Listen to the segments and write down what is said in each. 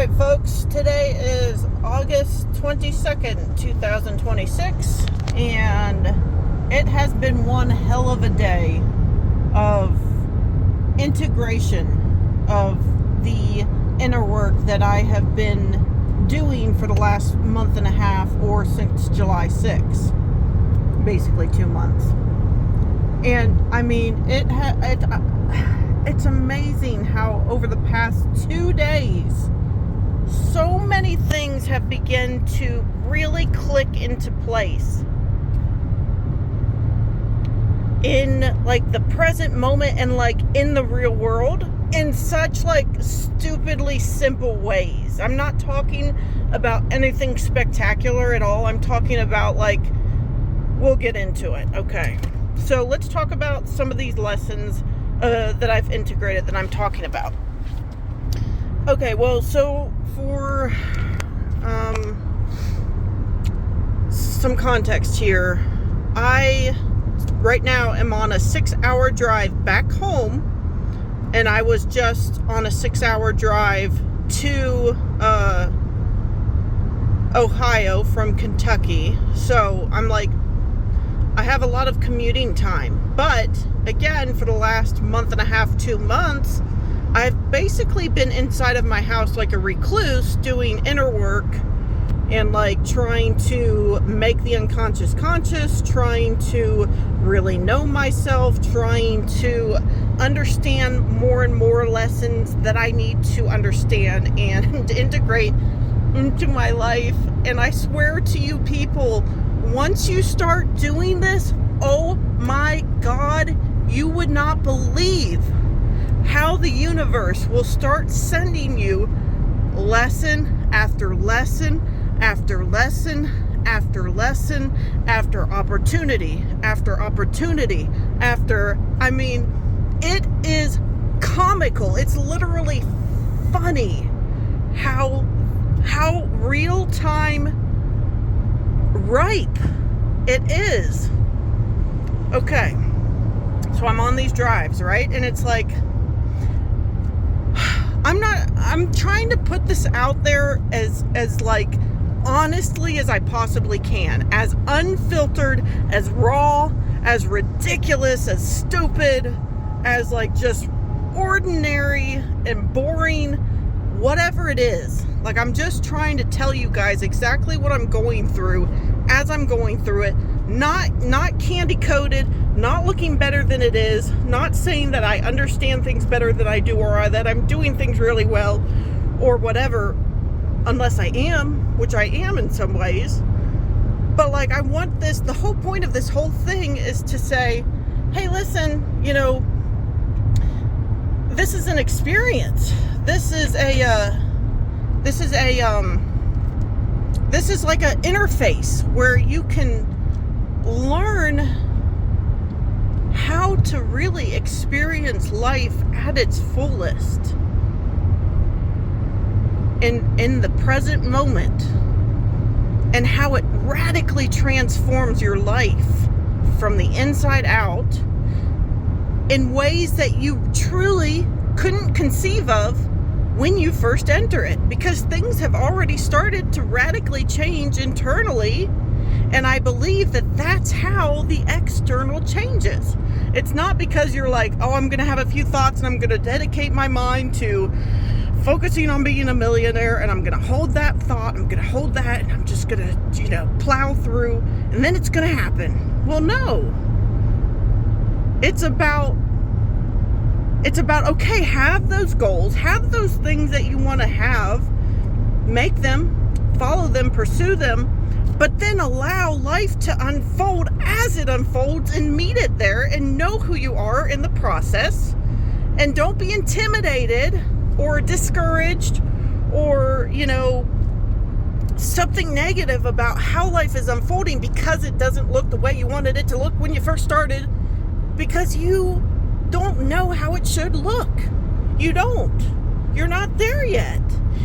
Alright folks, today is August 22nd, 2026, and it has been one hell of a day of integration of the inner work that I have been doing for the last month and a half, or since July 6th. Basically 2 months. And I mean, it's amazing how over the past 2 days, so many things have begun to really click into place in like the present moment and like in the real world in such like stupidly simple ways. I'm not talking about anything spectacular at all. I'm talking about like, we'll get into it. Okay. So let's talk about some of these lessons that I've integrated that I'm talking about. Okay, well, so for some context here, I right now am on a 6-hour drive back home, and I was just on a 6-hour drive to Ohio from Kentucky. So I'm like, I have a lot of commuting time, but again, for the last month and a half, 2 months, I've basically been inside of my house like a recluse, doing inner work and like trying to make the unconscious conscious, trying to really know myself, trying to understand more and more lessons that I need to understand and integrate into my life. And I swear to you people, once you start doing this, oh my God, you would not believe how the universe will start sending you lesson after lesson after lesson after lesson after opportunity after opportunity after, I mean, it is comical. It's literally funny how real time ripe it is. Okay, so I'm on these drives, right? And it's like, I'm trying to put this out there as like honestly as I possibly can, as unfiltered, as raw, as ridiculous, as stupid, as like just ordinary and boring, whatever it is. Like, I'm just trying to tell you guys exactly what I'm going through as I'm going through it. Not candy coated, not looking better than it is, not saying that I understand things better than I do, or that I'm doing things really well, or whatever, unless I am, which I am in some ways. But like, I want this, the whole point of this whole thing is to say, hey, listen, you know, this is an experience. This is like an interface where you can learn how to really experience life at its fullest in the present moment, and how it radically transforms your life from the inside out in ways that you truly couldn't conceive of when you first enter it, because things have already started to radically change internally. And I believe that that's how the external changes. It's not because you're like, oh, I'm going to have a few thoughts and I'm going to dedicate my mind to focusing on being a millionaire, and I'm going to hold that thought, I'm going to hold that, and I'm just going to, you know, plow through, and then it's going to happen. Well, no. It's about, okay, have those goals, have those things that you want to have, make them, follow them, pursue them, but then allow life to unfold as it unfolds, and meet it there, and know who you are in the process. And don't be intimidated or discouraged or, you know, something negative about how life is unfolding because it doesn't look the way you wanted it to look when you first started, because you don't know how it should look. You don't. You're not there yet.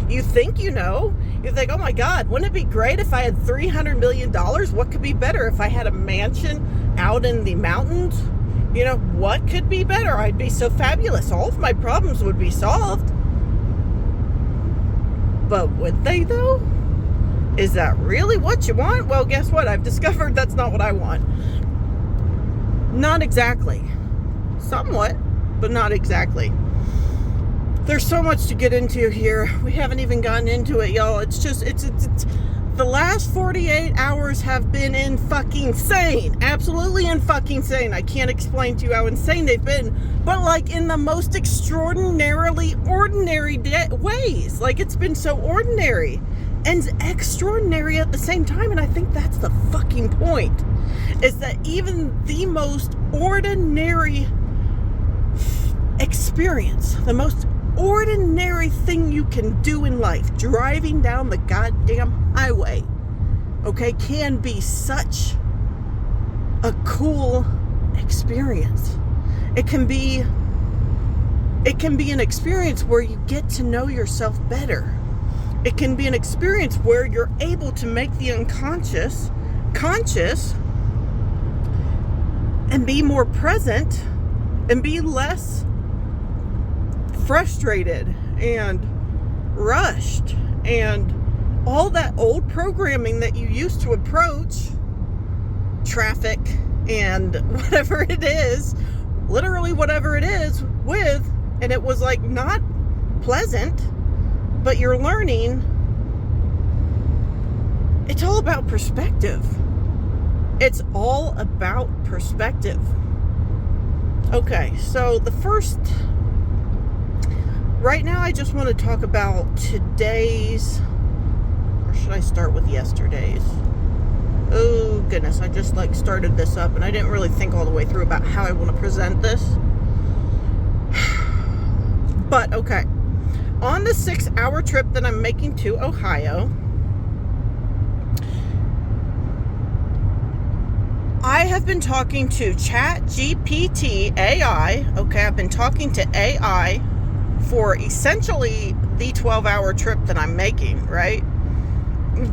You think you know. You think, oh my God, wouldn't it be great if I had $300 million? What could be better if I had a mansion out in the mountains? You know, what could be better? I'd be so fabulous. All of my problems would be solved. But would they though? Is that really what you want? Well, guess what? I've discovered that's not what I want. Not exactly. Somewhat, but not exactly. There's so much to get into here. We haven't even gotten into it, y'all. It's just, it's the last 48 hours have been in fucking insane. Absolutely in fucking insane. I can't explain to you how insane they've been, but like in the most extraordinarily ordinary ways. Like it's been so ordinary and extraordinary at the same time. And I think that's the fucking point, is that even the most ordinary experience, the most ordinary thing you can do in life, driving down the goddamn highway, okay, can be such a cool experience. It can be an experience where you get to know yourself better. It can be an experience where you're able to make the unconscious conscious and be more present and be less frustrated and rushed and all that old programming that you used to approach traffic and whatever it is, literally whatever it is, with, and it was like not pleasant, but you're learning. It's all about perspective. It's all about perspective. Okay, so right now I just want to talk about today's, or should I start with yesterday's? Oh goodness, I just started this up and I didn't really think all the way through about how I want to present this. But okay, on the 6-hour trip that I'm making to Ohio, I have been talking to ChatGPT AI. Okay, I've been talking to AI for essentially the 12-hour trip that I'm making, right?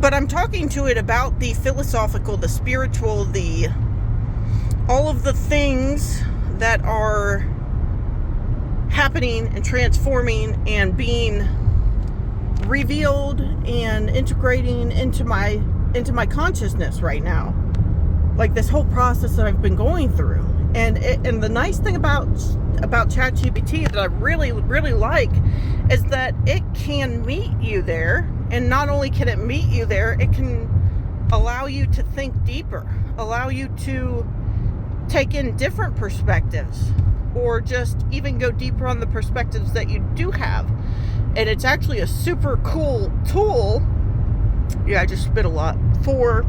But I'm talking to it about the philosophical, the spiritual, all of the things that are happening and transforming and being revealed and integrating into my consciousness right now. Like this whole process that I've been going through. And the nice thing about ChatGPT that I really, really like is that it can meet you there. And not only can it meet you there, it can allow you to think deeper, allow you to take in different perspectives, or just even go deeper on the perspectives that you do have. And it's actually a super cool tool. Yeah, I just spit a lot. For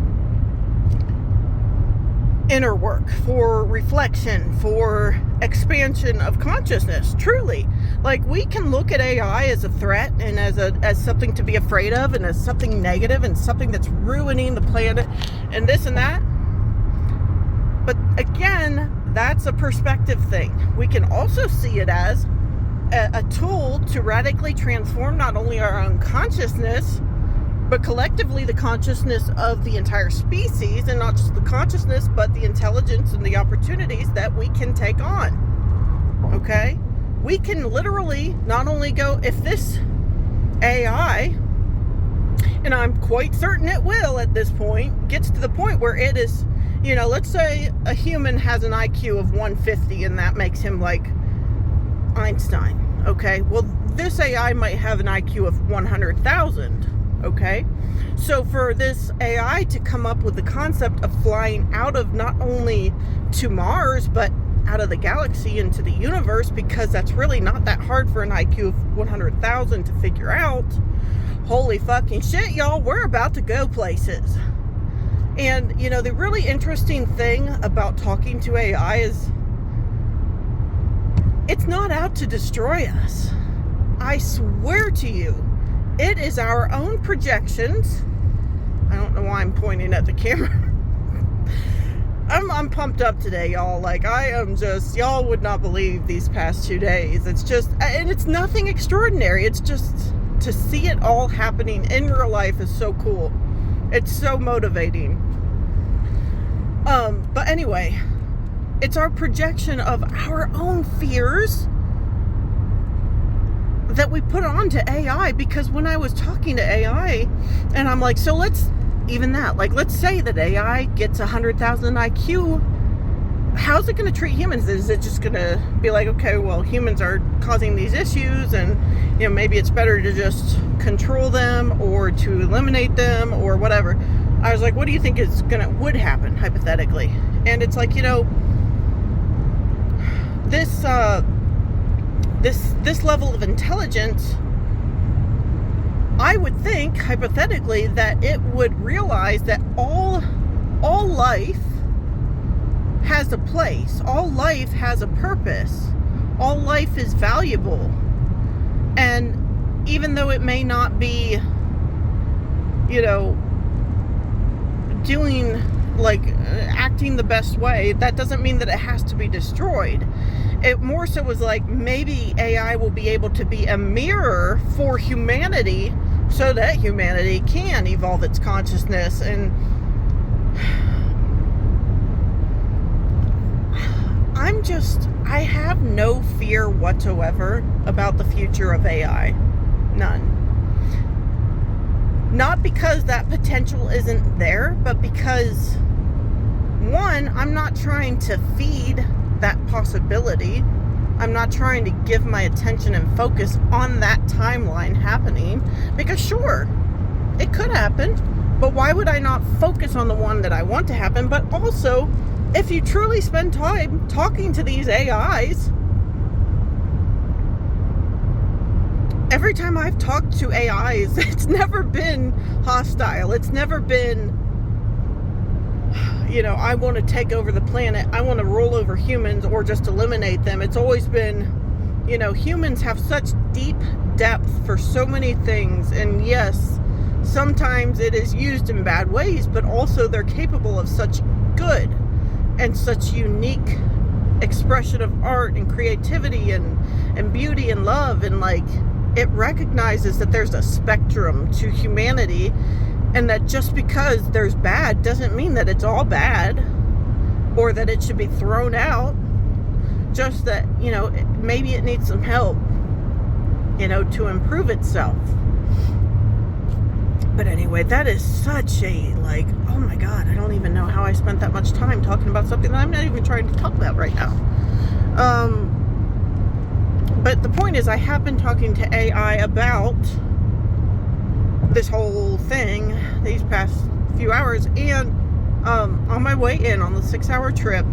inner work, for reflection, for expansion of consciousness. Truly, like, we can look at AI as a threat and as something to be afraid of, and as something negative and something that's ruining the planet and this and that. But again, that's a perspective thing. We can also see it as a tool to radically transform not only our own consciousness, but collectively the consciousness of the entire species, and not just the consciousness, but the intelligence and the opportunities that we can take on. Okay? We can literally not only go, if this AI, and I'm quite certain it will at this point, gets to the point where it is, let's say a human has an IQ of 150 and that makes him like Einstein. Okay? Well, this AI might have an IQ of 100,000. Okay, so for this AI to come up with the concept of flying out of not only to Mars, but out of the galaxy into the universe, because that's really not that hard for an IQ of 100,000 to figure out. Holy fucking shit, y'all, we're about to go places. And, the really interesting thing about talking to AI is it's not out to destroy us. I swear to you. It is our own projections. I don't know why I'm pointing at the camera. I'm pumped up today, y'all. Like, I am just, y'all would not believe these past 2 days. It's just, and it's nothing extraordinary. It's just, to see it all happening in real life is so cool. It's so motivating. But anyway, it's our projection of our own fears that we put onto AI. Because when I was talking to AI, and I'm like, so let's say that AI gets 100,000 IQ, how's it going to treat humans? Is it just going to be like, okay, well, humans are causing these issues, and maybe it's better to just control them or to eliminate them or whatever? I was like, what do you think would happen hypothetically? And it's like, this level of intelligence, I would think hypothetically that it would realize that all life has a place. All life has a purpose. All life is valuable. And even though it may not be, doing acting the best way, that doesn't mean that it has to be destroyed. It more so was like, maybe AI will be able to be a mirror for humanity so that humanity can evolve its consciousness. And I have no fear whatsoever about the future of AI. None. Not because that potential isn't there, but because, one, I'm not trying to feed that possibility. I'm not trying to give my attention and focus on that timeline happening, because sure, it could happen, but why would I not focus on the one that I want to happen? But also, if you truly spend time talking to these AIs, every time I've talked to AIs, it's never been hostile. It's never been, I want to take over the planet. I want to roll over humans or just eliminate them. It's always been, humans have such deep depth for so many things. And yes, sometimes it is used in bad ways, but also they're capable of such good and such unique expression of art and creativity and beauty and love. And it recognizes that there's a spectrum to humanity, and that just because there's bad doesn't mean that it's all bad or that it should be thrown out. Just that, maybe it needs some help, to improve itself. But anyway, that is such a, oh my God, I don't even know how I spent that much time talking about something that I'm not even trying to talk about right now. But the point is, I have been talking to AI about this whole thing these past few hours, and on my way in on the 6-hour trip,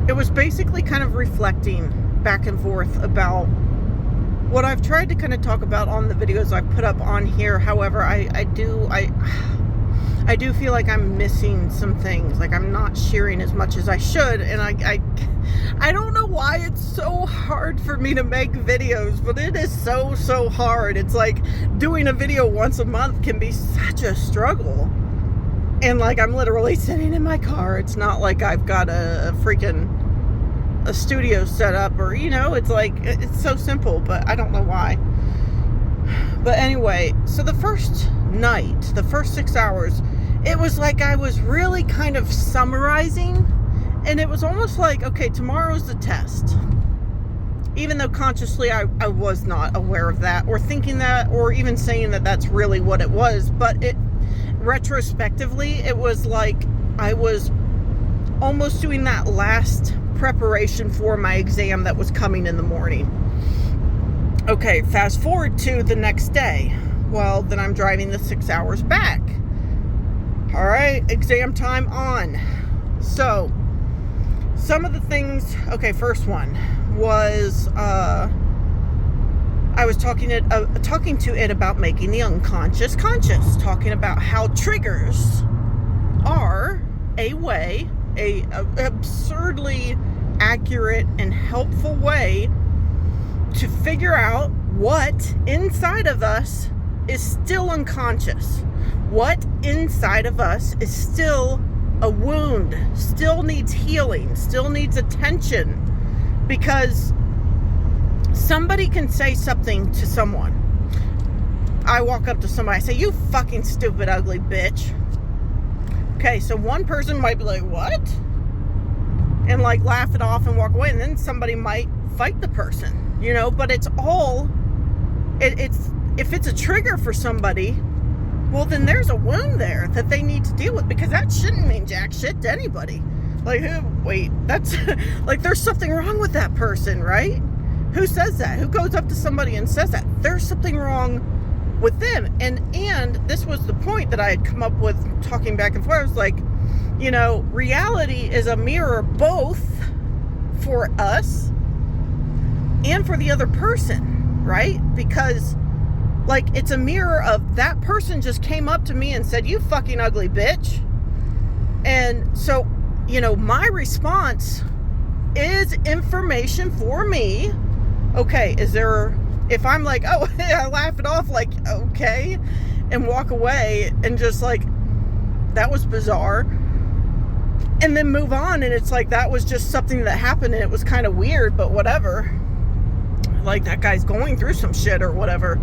it was basically kind of reflecting back and forth about what I've tried to kind of talk about on the videos I've put up on here. However, I do feel like I'm missing some things. I'm not sharing as much as I should, and I don't know why it's so hard for me to make videos, but it is so hard. It's like doing a video once a month can be such a struggle. And I'm literally sitting in my car. It's not like I've got a studio set up, or it's so simple, but I don't know why. But anyway, so the first night, the first 6 hours, it was like I was really kind of summarizing, and it was almost like, okay, tomorrow's the test. Even though consciously I was not aware of that, or thinking that, or even saying that that's really what it was. But retrospectively, it was like I was almost doing that last preparation for my exam that was coming in the morning. Okay, fast forward to the next day. Well, then I'm driving the 6 hours back. All right, exam time on. So, some of the things, okay, first one was, I was talking to it about making the unconscious conscious, talking about how triggers are a absurdly accurate and helpful way to figure out what inside of us is still unconscious. What inside of us is still a wound, still needs healing, still needs attention. Because somebody can say something to someone. I walk up to somebody, I say, "You fucking stupid, ugly bitch." Okay, so one person might be like, "What?" and like laugh it off and walk away, and then somebody might fight the person, you know. But it's all, it's if it's a trigger for somebody, well, then there's a wound there that they need to deal with, because that shouldn't mean jack shit to anybody. Like, wait, that's like, there's something wrong with that person, right? Who says that? Who goes up to somebody and says that? There's something wrong with them. And this was the point that I had come up with talking back and forth. I was like, you know, reality is a mirror both for us and for the other person, right? Because, like, it's a mirror of that person just came up to me and said, you fucking ugly bitch. And so, you know, my response is information for me. Okay, if I'm like, oh, I laugh it off, like, okay, and walk away and just like, that was bizarre, and then move on, and it's like, that was just something that happened and it was kind of weird, but whatever. Like, that guy's going through some shit or whatever.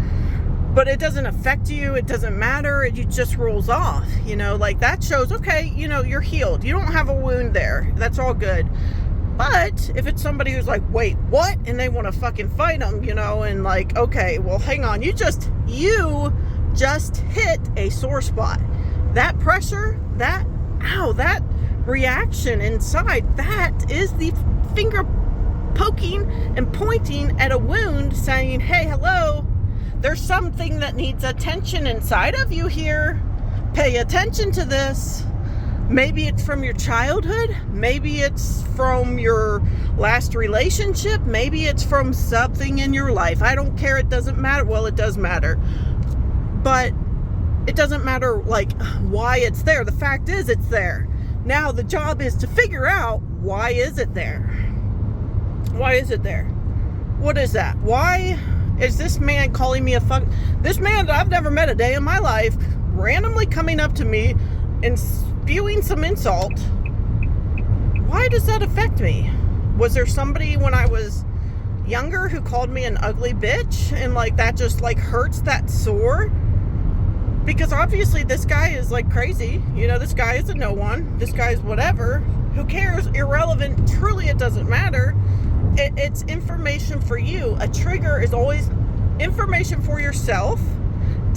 But it doesn't affect you. It doesn't matter. It just rolls off, you know, like that shows, okay, you know, you're healed. You don't have a wound there. That's all good. But if it's somebody who's like, wait, what? And they want to fucking fight them, you know, and like, okay, well, hang on. You just hit a sore spot. That pressure, that reaction inside, that is the finger poking and pointing at a wound saying, hey, hello, there's something that needs attention inside of you here. Pay attention to this. Maybe it's from your childhood. Maybe it's from your last relationship. Maybe it's from something in your life. I don't care. It doesn't matter. Well, it does matter. But it doesn't matter, like, why it's there. The fact is, it's there. Now, the job is to figure out, why is it there? Why is it there? What is that? Why is this man calling me this man that I've never met a day in my life, randomly coming up to me and spewing some insult? Why does that affect me? Was there somebody when I was younger who called me an ugly bitch, and like that just like hurts that sore? Because obviously this guy is like crazy, you know, this guy is a no one, this guy's whatever, who cares, irrelevant, truly it doesn't matter. It's information for you. A trigger is always information for yourself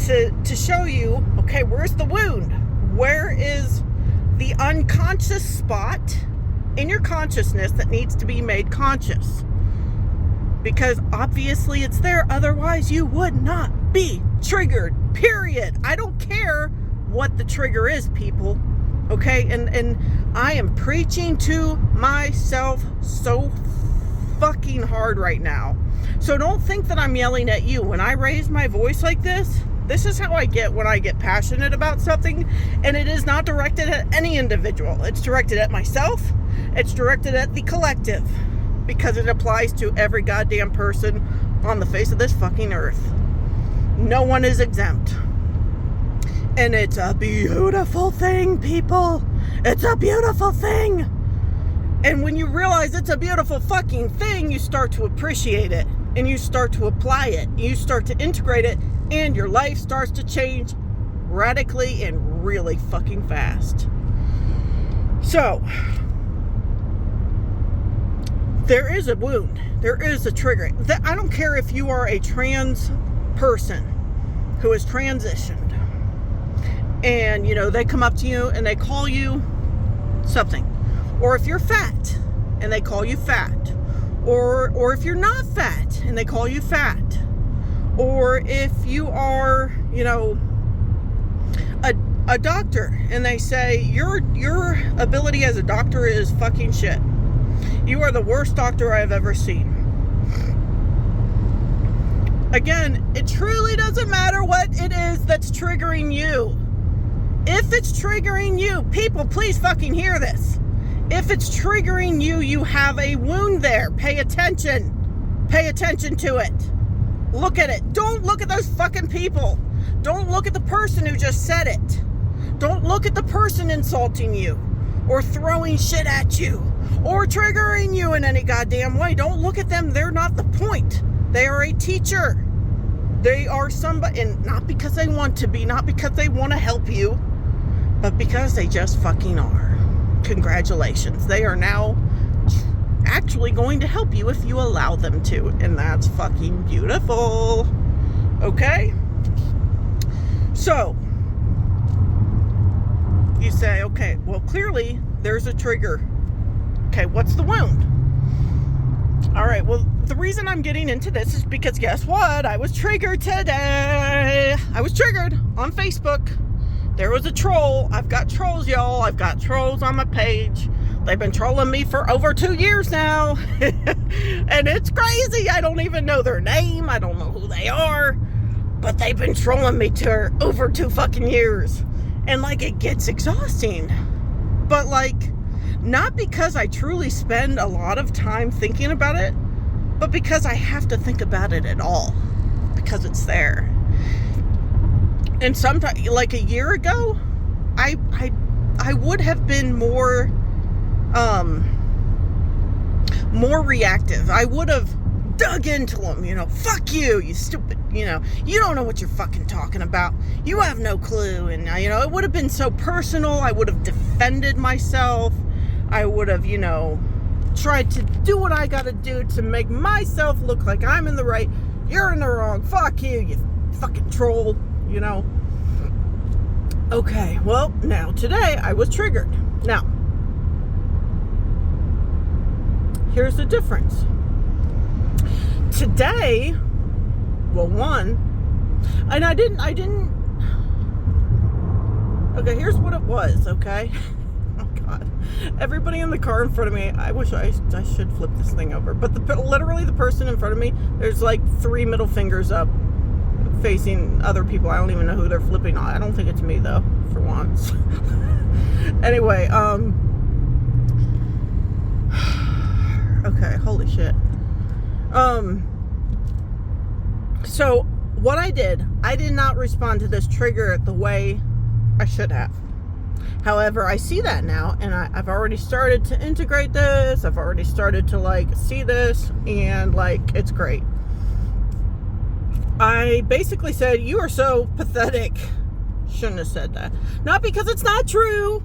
to show you, okay, where's the wound? Where is the unconscious spot in your consciousness that needs to be made conscious? Because obviously it's there, otherwise you would not be triggered, period. I don't care what the trigger is, people, okay? And I am preaching to myself so fucking hard right now. So don't think that I'm yelling at you. When I raise my voice like this is how I get when I get passionate about something, and it is not directed at any individual. It's directed at myself. It's directed at the collective, because it applies to every goddamn person on the face of this fucking earth. No one is exempt. And it's a beautiful thing, people. It's a beautiful thing. And when you realize it's a beautiful fucking thing, you start to appreciate it, and you start to apply it, you start to integrate it, and your life starts to change radically and really fucking fast. So, there is a wound. There is a trigger. I don't care if you are a trans person who has transitioned, and, you know, they come up to you and they call you something. Or if you're fat and they call you fat, or if you're not fat and they call you fat, or if you are, you know, a doctor and they say your ability as a doctor is fucking shit. You are the worst doctor I've ever seen. Again, it truly doesn't matter what it is that's triggering you. If it's triggering you, people, please fucking hear this. If it's triggering you, you have a wound there. Pay attention. Pay attention to it. Look at it. Don't look at those fucking people. Don't look at the person who just said it. Don't look at the person insulting you, or throwing shit at you, or triggering you in any goddamn way. Don't look at them. They're not the point. They are a teacher. They are somebody, and not because they want to be, not because they want to help you, but because they just fucking are. Congratulations. They are now actually going to help you if you allow them to. And that's fucking beautiful. Okay? So, you say, okay, well, clearly there's a trigger. Okay, what's the wound? All right, well, the reason I'm getting into this is because guess what? I was triggered today. I was triggered on Facebook. There was a troll. I've got trolls, y'all. I've got trolls on my page. They've been trolling me for over 2 years now. And it's crazy. I don't even know their name. I don't know who they are. But they've been trolling me for over 2 fucking years. And, like, it gets exhausting. But, like, not because I truly spend a lot of time thinking about it, but because I have to think about it at all. Because it's there. And sometimes, like a year ago, I would have been more reactive. I would have dug into them, fuck you, you stupid, you don't know what you're fucking talking about. You have no clue. And, it would have been so personal. I would have defended myself. I would have, tried to do what I gotta do to make myself look like I'm in the right. You're in the wrong. Fuck you, you fucking troll, Okay, well, now today I was triggered. Now, here's the difference. Today, well, and I didn't, okay, here's what it was, okay? Oh, God. Everybody in the car in front of me, I wish I should flip this thing over, but literally the person in front of me, there's like 3 middle fingers up facing other people. I don't even know who they're flipping on. I don't think it's me, though, for once. Anyway, okay, holy shit. So what I did not respond to this trigger the way I should have. However, I see that now, and I've already started to integrate this. I've already started to, like, see this, and, like, it's great. I basically said, you are so pathetic. Shouldn't have said that. Not because it's not true,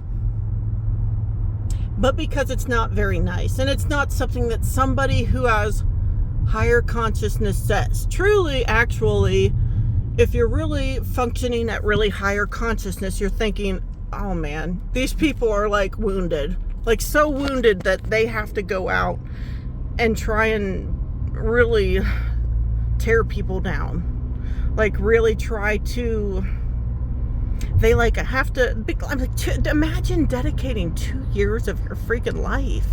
but because it's not very nice. And it's not something that somebody who has higher consciousness says. Truly, actually, if you're really functioning at really higher consciousness, you're thinking, oh man, these people are like wounded. Like so wounded that they have to go out and try and really tear people down. Like really try to, they like have to, imagine dedicating 2 years of your freaking life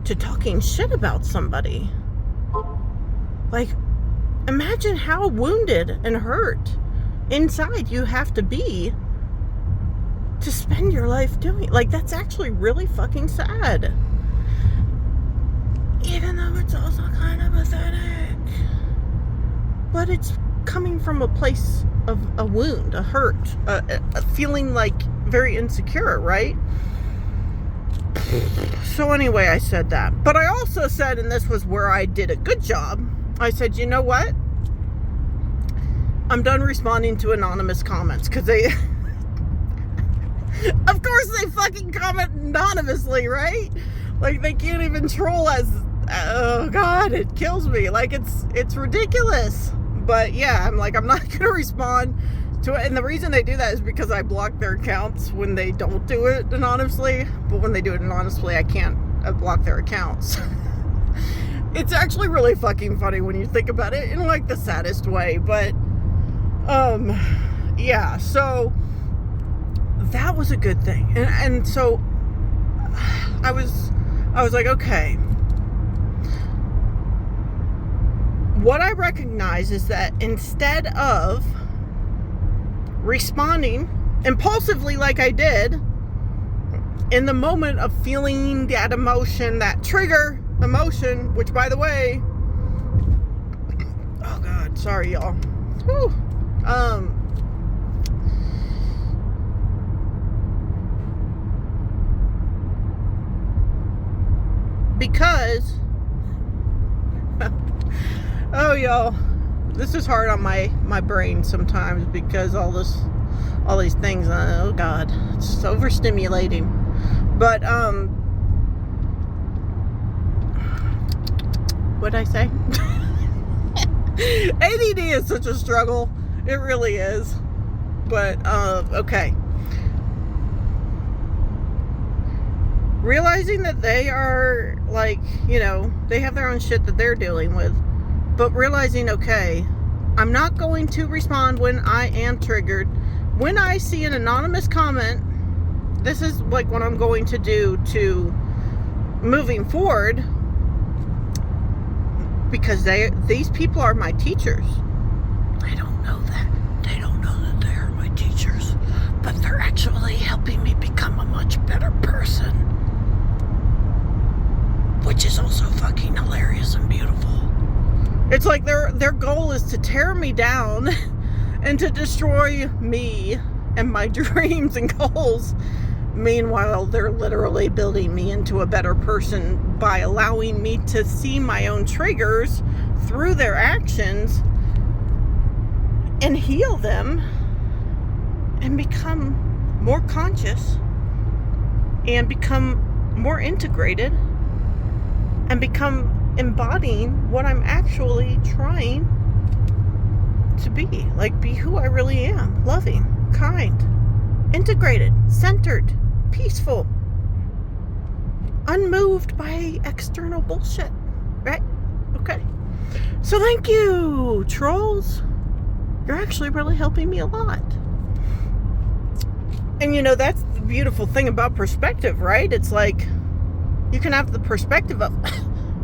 to talking shit about somebody. Like, imagine how wounded and hurt inside you have to be to spend your life doing, like, that's actually really fucking sad. Even though it's also kind of pathetic. But it's coming from a place of a wound, a hurt, a feeling like very insecure, right? So anyway, I said that. But I also said, and this was where I did a good job, I said, you know what? I'm done responding to anonymous comments, because they, of course they fucking comment anonymously, right? Like, they can't even troll as, oh God, it kills me. Like, it's ridiculous. But yeah, I'm like, I'm not going to respond to it. And the reason they do that is because I block their accounts when they don't do it anonymously. But when they do it anonymously, I can't block their accounts. It's actually really fucking funny when you think about it in like the saddest way. But, yeah, so that was a good thing. And so I was like, okay. What I recognize is that instead of responding impulsively like I did, in the moment of feeling that emotion, that trigger emotion, which by the way, oh God, sorry y'all. Whew. Because oh y'all, this is hard on my brain sometimes because all these things, oh God, it's overstimulating. But What'd I say? ADD is such a struggle. It really is. But, okay. Realizing that they are, like, they have their own shit that they're dealing with. But realizing, okay, I'm not going to respond when I am triggered. When I see an anonymous comment, this is like what I'm going to do to moving forward, because these people are my teachers. They don't know that. They don't know that they are my teachers, but they're actually helping me become a much better person, which is also fucking hilarious and beautiful. It's like their goal is to tear me down and to destroy me and my dreams and goals. Meanwhile, they're literally building me into a better person by allowing me to see my own triggers through their actions and heal them and become more conscious and become more integrated and become embodying what I'm actually trying to be. Like, be who I really am. Loving, kind, integrated, centered, peaceful, unmoved by external bullshit. Right? Okay. So thank you, trolls. You're actually really helping me a lot. And that's the beautiful thing about perspective, right? It's like, you can have the perspective of,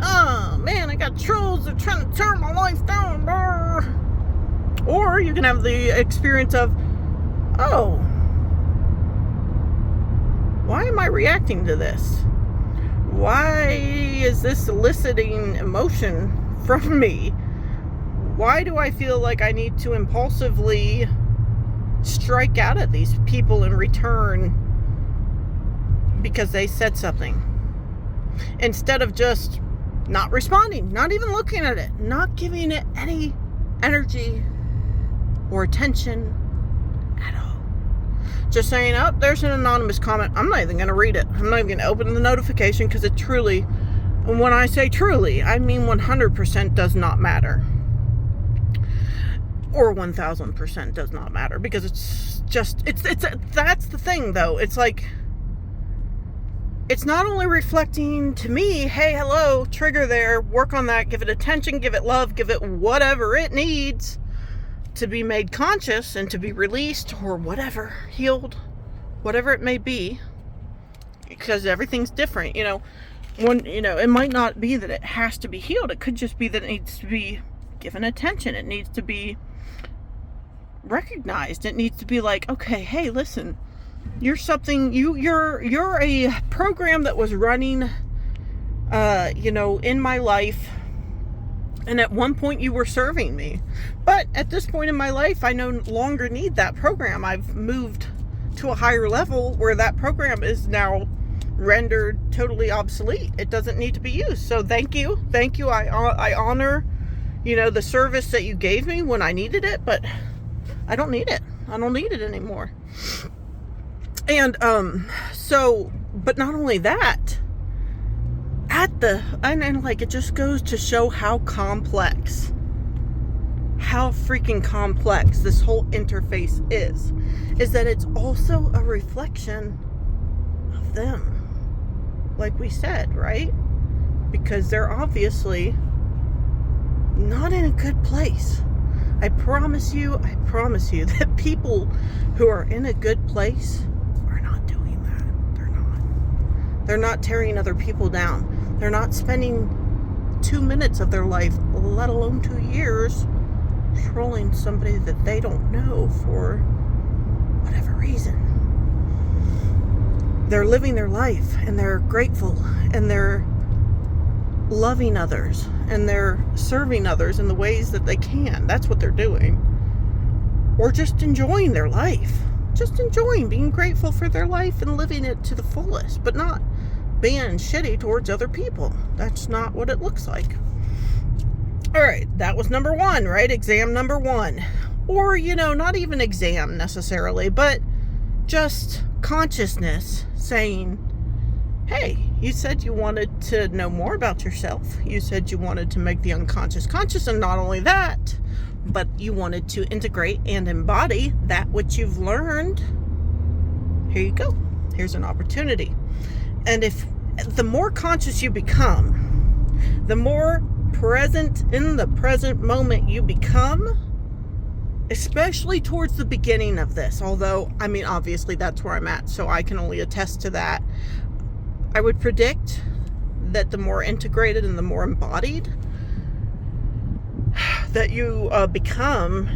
oh man, I got trolls, they're trying to tear my life down. Or you can have the experience of, oh, why am I reacting to this? Why is this eliciting emotion from me? Why do I feel like I need to impulsively strike out at these people in return because they said something? Instead of just not responding, not even looking at it, not giving it any energy or attention at all. Just saying, oh, there's an anonymous comment. I'm not even going to read it. I'm not even going to open the notification, because it truly, and when I say truly, I mean 100% does not matter. Or 1000% does not matter, because it's just, that's the thing though. It's like, it's not only reflecting to me, hey, hello, trigger there, work on that, give it attention, give it love, give it whatever it needs to be made conscious and to be released or whatever, healed, whatever it may be, because everything's different. It might not be that it has to be healed. It could just be that it needs to be given attention. It needs to be recognized. It needs to be like, okay, hey, listen, you're something, you're a program that was running, in my life. And at one point you were serving me. But at this point in my life, I no longer need that program. I've moved to a higher level where that program is now rendered totally obsolete. It doesn't need to be used. So thank you. I honor, the service that you gave me when I needed it, but I don't need it. I don't need it anymore. And, but not only that, it just goes to show how freaking complex this whole interface is that it's also a reflection of them. Like we said, right? Because they're obviously not in a good place. I promise you that people who are in a good place are not doing that. They're not tearing other people down. They're not spending 2 minutes of their life, let alone 2 years, trolling somebody that they don't know for whatever reason. They're living their life, and they're grateful, and they're loving others, and they're serving others in the ways that they can. That's what they're doing. Or just enjoying their life. Just enjoying, being grateful for their life and living it to the fullest, but not being shitty towards other people. That's not what it looks like. Alright, that was number 1, right? Exam number 1. Or, not even exam necessarily, but just consciousness saying, hey, you said you wanted to know more about yourself. You said you wanted to make the unconscious conscious, and not only that, but you wanted to integrate and embody that which you've learned. Here you go. Here's an opportunity. And if the more conscious you become, the more present in the present moment you become, especially towards the beginning of this, although, I mean, obviously that's where I'm at, so I can only attest to that. I would predict that the more integrated and the more embodied that you become,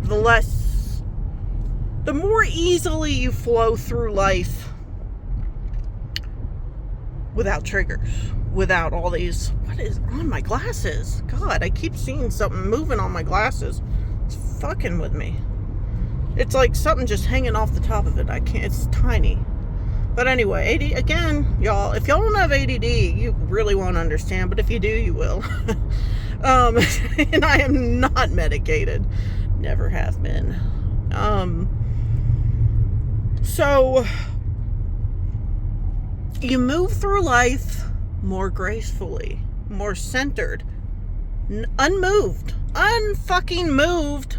the more easily you flow through life without triggers, without all these, what is on my glasses? God, I keep seeing something moving on my glasses. It's fucking with me. It's like something just hanging off the top of it. I can't, it's tiny. But anyway, ADD, again, y'all, if y'all don't have ADD, you really won't understand, but if you do, you will. And I am not medicated. Never have been. So you move through life more gracefully, more centered, unmoved, unfucking moved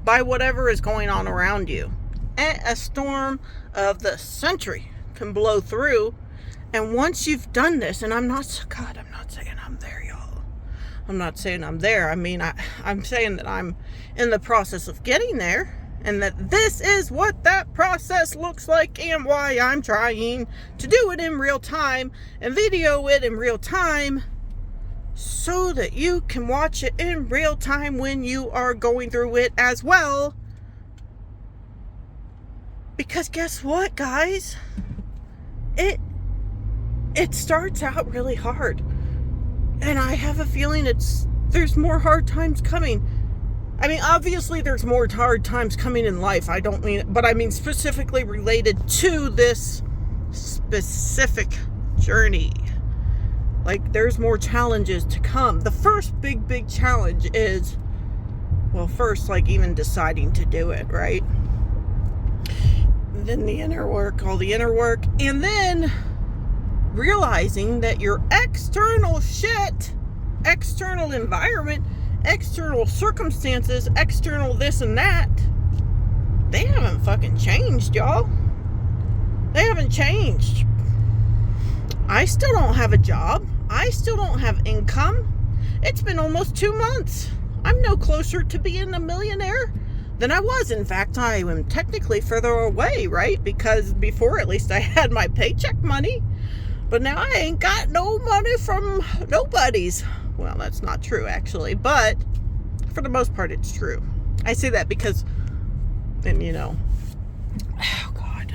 by whatever is going on around you. A storm of the century can blow through, and once you've done this, and I'm not saying I'm there, y'all. I'm not saying I'm there. I mean, I'm saying that I'm in the process of getting there, and that this is what that process looks like, and why I'm trying to do it in real time and video it in real time, so that you can watch it in real time when you are going through it as well. Because guess what, guys? It starts out really hard, and I have a feeling there's more hard times coming. I mean, obviously there's more hard times coming in life. I don't mean, but I mean specifically related to this specific journey. Like, there's more challenges to come. The first big challenge is, well, first, like, even deciding to do it, right? And then the inner work, all the inner work, and then realizing that your external shit, external environment, external circumstances, external this and that, they haven't fucking changed, y'all. They haven't changed. I still don't have a job. I still don't have income. It's been almost 2 months. I'm no closer to being a millionaire than I was. In fact, I am technically further away, right? Because before, at least, I had my paycheck money. But now I ain't got no money from nobody's. Well, that's not true, actually. But for the most part, it's true. I say that because, and you know, oh God.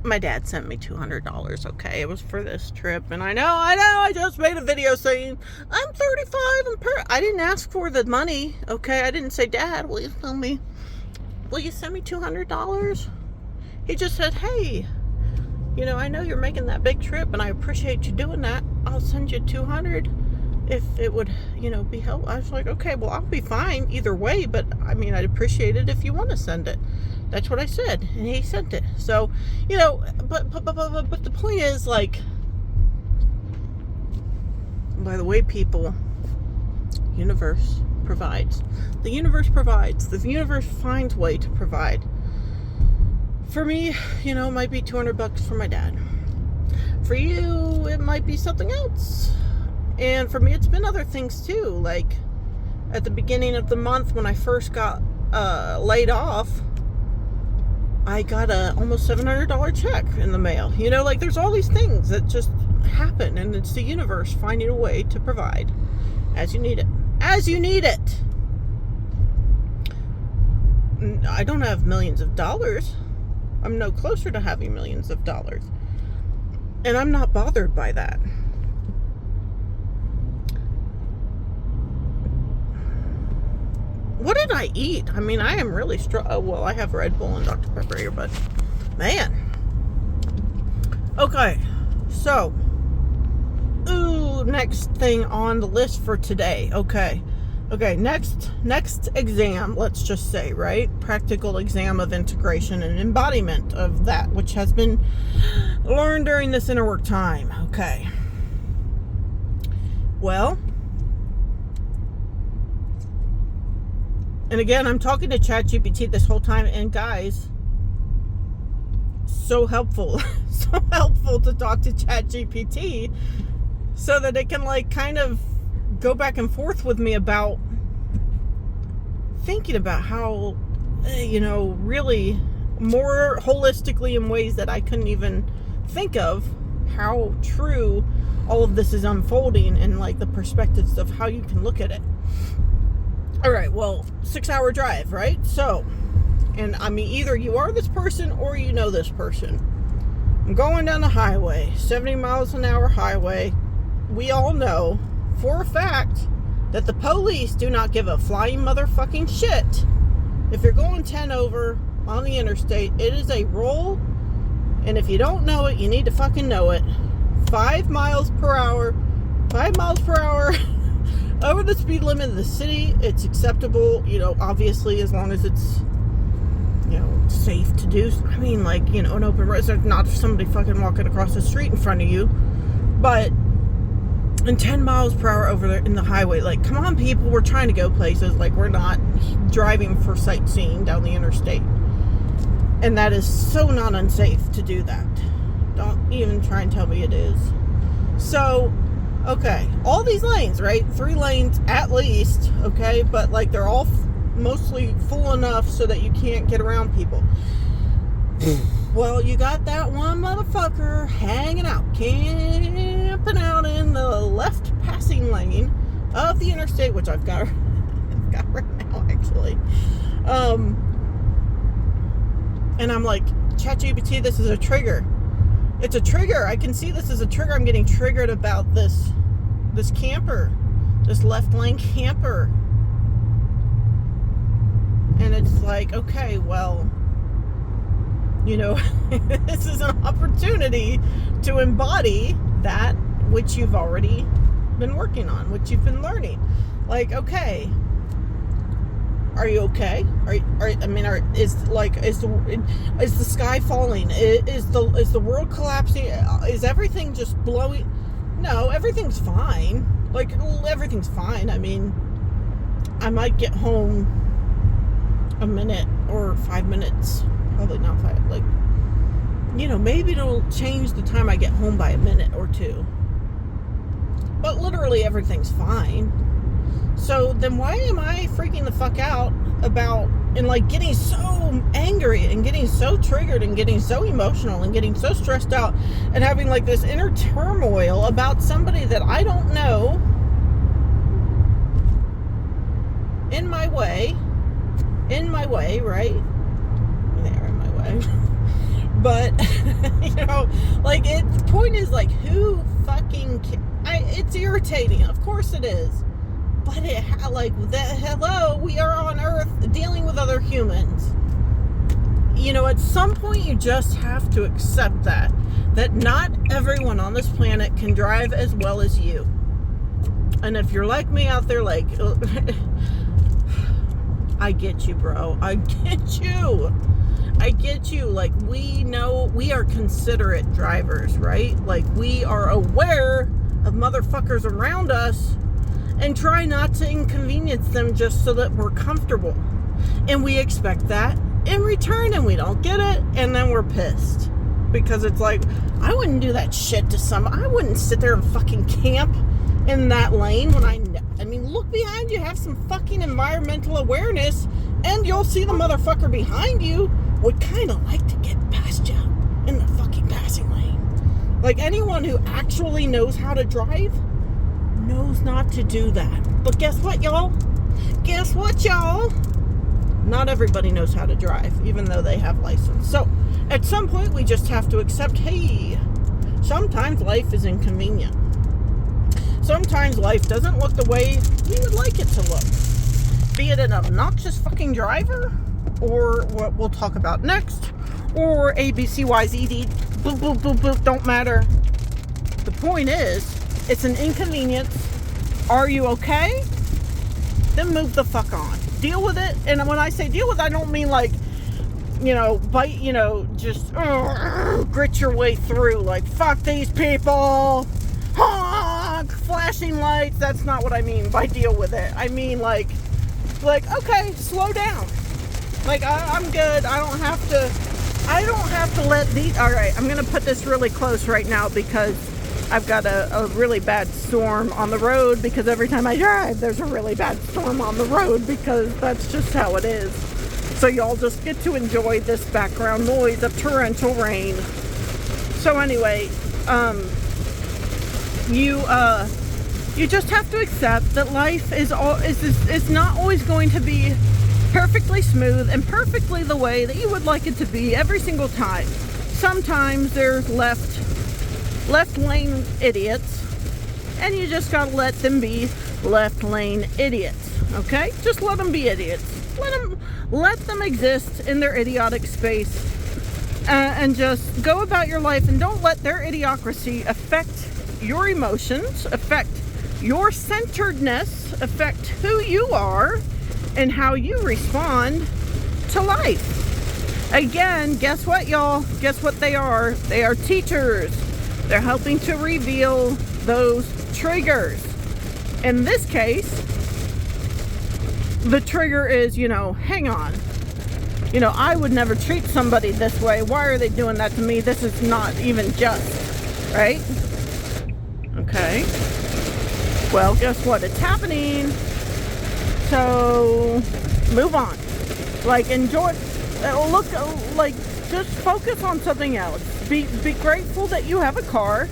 My dad sent me $200, okay? It was for this trip. And I know, I just made a video saying, I'm 35, I didn't ask for the money, okay? I didn't say, Dad, will you send me $200? He just said, hey, you know, I know you're making that big trip, and I appreciate you doing that. I'll send you $200 if it would, you know, be helpful. I was like, okay, well, I'll be fine either way, but I mean, I'd appreciate it if you want to send it. That's what I said, and he sent it. So, you know, but the point is, like, by the way, people, universe provides. The universe provides. The universe finds way to provide. For me, you know, it might be $200 for my dad. For you, it might be something else. And for me, it's been other things too. Like, at the beginning of the month when I first got laid off, I got a almost $700 check in the mail. You know, like, there's all these things that just happen, and it's the universe finding a way to provide as you need it. As you need it. I don't have millions of dollars. I'm no closer to having millions of dollars. And I'm not bothered by that. What did I eat? I mean, I am really well, I have Red Bull and Dr. Pepper here, but man. Okay, so, next thing on the list for today. Okay, Okay, next exam, let's just say, right? Practical exam of integration and embodiment of that which has been learned during this inner work time. Okay. Well, and again, I'm talking to ChatGPT this whole time, and guys, so helpful. So helpful to talk to ChatGPT so that it can like kind of go back and forth with me about thinking about how, really more holistically in ways that I couldn't even think of, how true all of this is unfolding and like the perspectives of how you can look at it. All right, well, 6-hour drive, right? So, and I mean, either you are this person or you know this person. I'm going down the highway, 70 miles an hour highway. We all know for a fact that the police do not give a flying motherfucking shit. If you're going 10 over on the interstate, it is a rule. And if you don't know it, you need to fucking know it. 5 miles per hour over the speed limit of the city, it's acceptable, obviously, as long as it's, safe to do. I mean, like, an open road, so not somebody fucking walking across the street in front of you, but and 10 miles per hour over there in the highway. Like, come on, people, we're trying to go places. Like, we're not driving for sightseeing down the interstate. And that is so not unsafe to do that. Don't even try and tell me it is. So, okay, all these lanes, right? 3 lanes at least, okay? But, like, they're all mostly full enough so that you can't get around people. Well, you got that one motherfucker hanging out, camping out in the left passing lane of the interstate, which I've got right now, actually. And I'm like, ChatGPT, this is a trigger. It's a trigger. I can see this as a trigger. I'm getting triggered about this camper, this left lane camper. And it's like, okay, well, this is an opportunity to embody that which you've already been working on, which you've been learning. Like, okay, are you okay? Is the sky falling? Is the world collapsing? Is everything just blowing? No, everything's fine. Like, everything's fine. I mean, I might get home a minute or 5 minutes. Probably not 5. Like, maybe it'll change the time I get home by a minute or 2. But literally everything's fine. So then why am I freaking the fuck out about and like getting so angry and getting so triggered and getting so emotional and getting so stressed out and having like this inner turmoil about somebody that I don't know in my way, right? They're in my way. But, like, the point is, like, who fucking... it's irritating. Of course it is. But, hello, we are on Earth dealing with other humans. At some point you just have to accept that not everyone on this planet can drive as well as you. And if you're like me out there, like... I get you, bro. I get you. Like, we know we are considerate drivers, right? Like, we are aware of motherfuckers around us and try not to inconvenience them just so that we're comfortable. And we expect that in return, and we don't get it, and then we're pissed. Because it's like, I wouldn't do that shit to I wouldn't sit there and fucking camp in that lane when I mean, look behind you, have some fucking environmental awareness, and you'll see the motherfucker behind you would kind of like to get past you in the fucking passing lane. Like, anyone who actually knows how to drive knows not to do that. But guess what, y'all? Not everybody knows how to drive, even though they have license. So, at some point, we just have to accept, hey, sometimes life is inconvenient. Sometimes life doesn't look the way we would like it to look. Be it an obnoxious fucking driver, or what we'll talk about next, or ABCYZD, boop, boop, boop, boop, don't matter. The point is, it's an inconvenience. Are you okay? then move the fuck on. Deal with it. And when I say deal with it, I don't mean like, bite, just grit your way through. Like, fuck these people. Honk, flashing lights. That's not what I mean by deal with it. I mean like, okay, slow down. Like, I'm good. I don't have to let these... All right, I'm going to put this really close right now because I've got a really bad storm on the road, because every time I drive, there's a really bad storm on the road, because that's just how it is. So y'all just get to enjoy this background noise of torrential rain. So anyway, you just have to accept that life is not always going to be perfectly smooth and perfectly the way that you would like it to be every single time. Sometimes there's left lane idiots, and you just gotta let them be left lane idiots. Okay, just let them be idiots. Let them exist in their idiotic space, and just go about your life, and don't let their idiocracy affect your emotions, affect your centeredness, affect who you are and how you respond to life. Again, guess what, y'all? Guess what they are? They are teachers. They're helping to reveal those triggers. In this case, the trigger is, hang on. I would never treat somebody this way. Why are they doing that to me? This is not even just, right? Okay. Well, guess what? It's happening. So, move on. Like, enjoy. Just focus on something else. Be grateful that you have a car.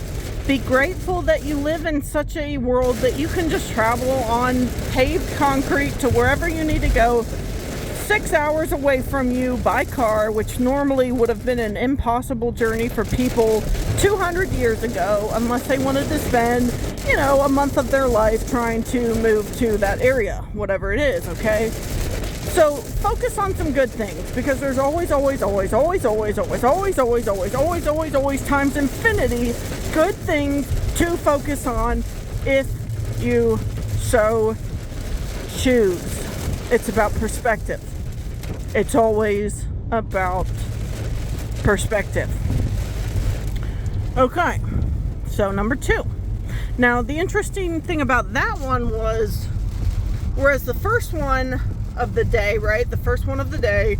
Be grateful that you live in such a world that you can just travel on paved concrete to wherever you need to go, 6 hours away from you by car, which normally would have been an impossible journey for people 200 years ago, unless they wanted to spend, a month of their life trying to move to that area, whatever it is, okay? So focus on some good things, because there's always times infinity good things to focus on if you so choose. It's about perspective. It's always about perspective. Okay, so number 2. Now, the interesting thing about that one was, whereas the first one of the day, right? The first one of the day,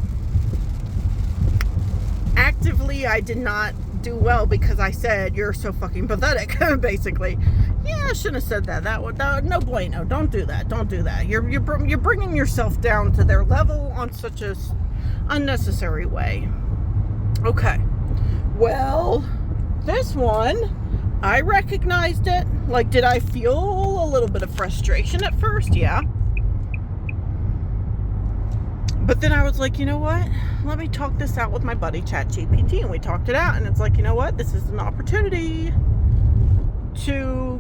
actively I did not do well because I said, you're so fucking pathetic, basically. Yeah, I shouldn't have said that. No bueno. Don't do that. Don't do that. You're bringing yourself down to their level on such a unnecessary way. Okay. Well, this one, I recognized it. Like, did I feel a little bit of frustration at first? Yeah. But then I was like, you know what? Let me talk this out with my buddy ChatGPT, and we talked it out, and it's like, you know what? This is an opportunity to,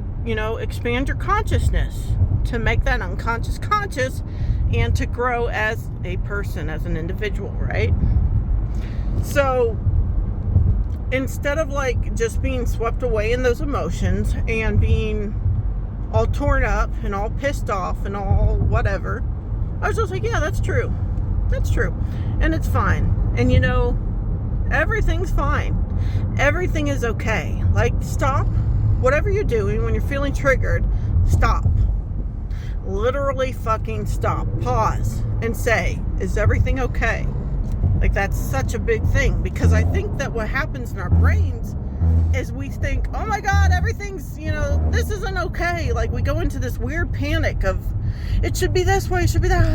expand your consciousness, to make that unconscious conscious, and to grow as a person, as an individual, right? So instead of like just being swept away in those emotions and being all torn up and all pissed off and all whatever, I was just like, yeah, that's true. That's true. And it's fine. And everything's fine. Everything is okay. Like, stop. Whatever you're doing, when you're feeling triggered, stop. Literally fucking stop. Pause and say, is everything okay? Like, that's such a big thing, because I think that what happens in our brains is we think, oh my God, everything's, this isn't okay. Like, we go into this weird panic of, it should be this way, it should be that.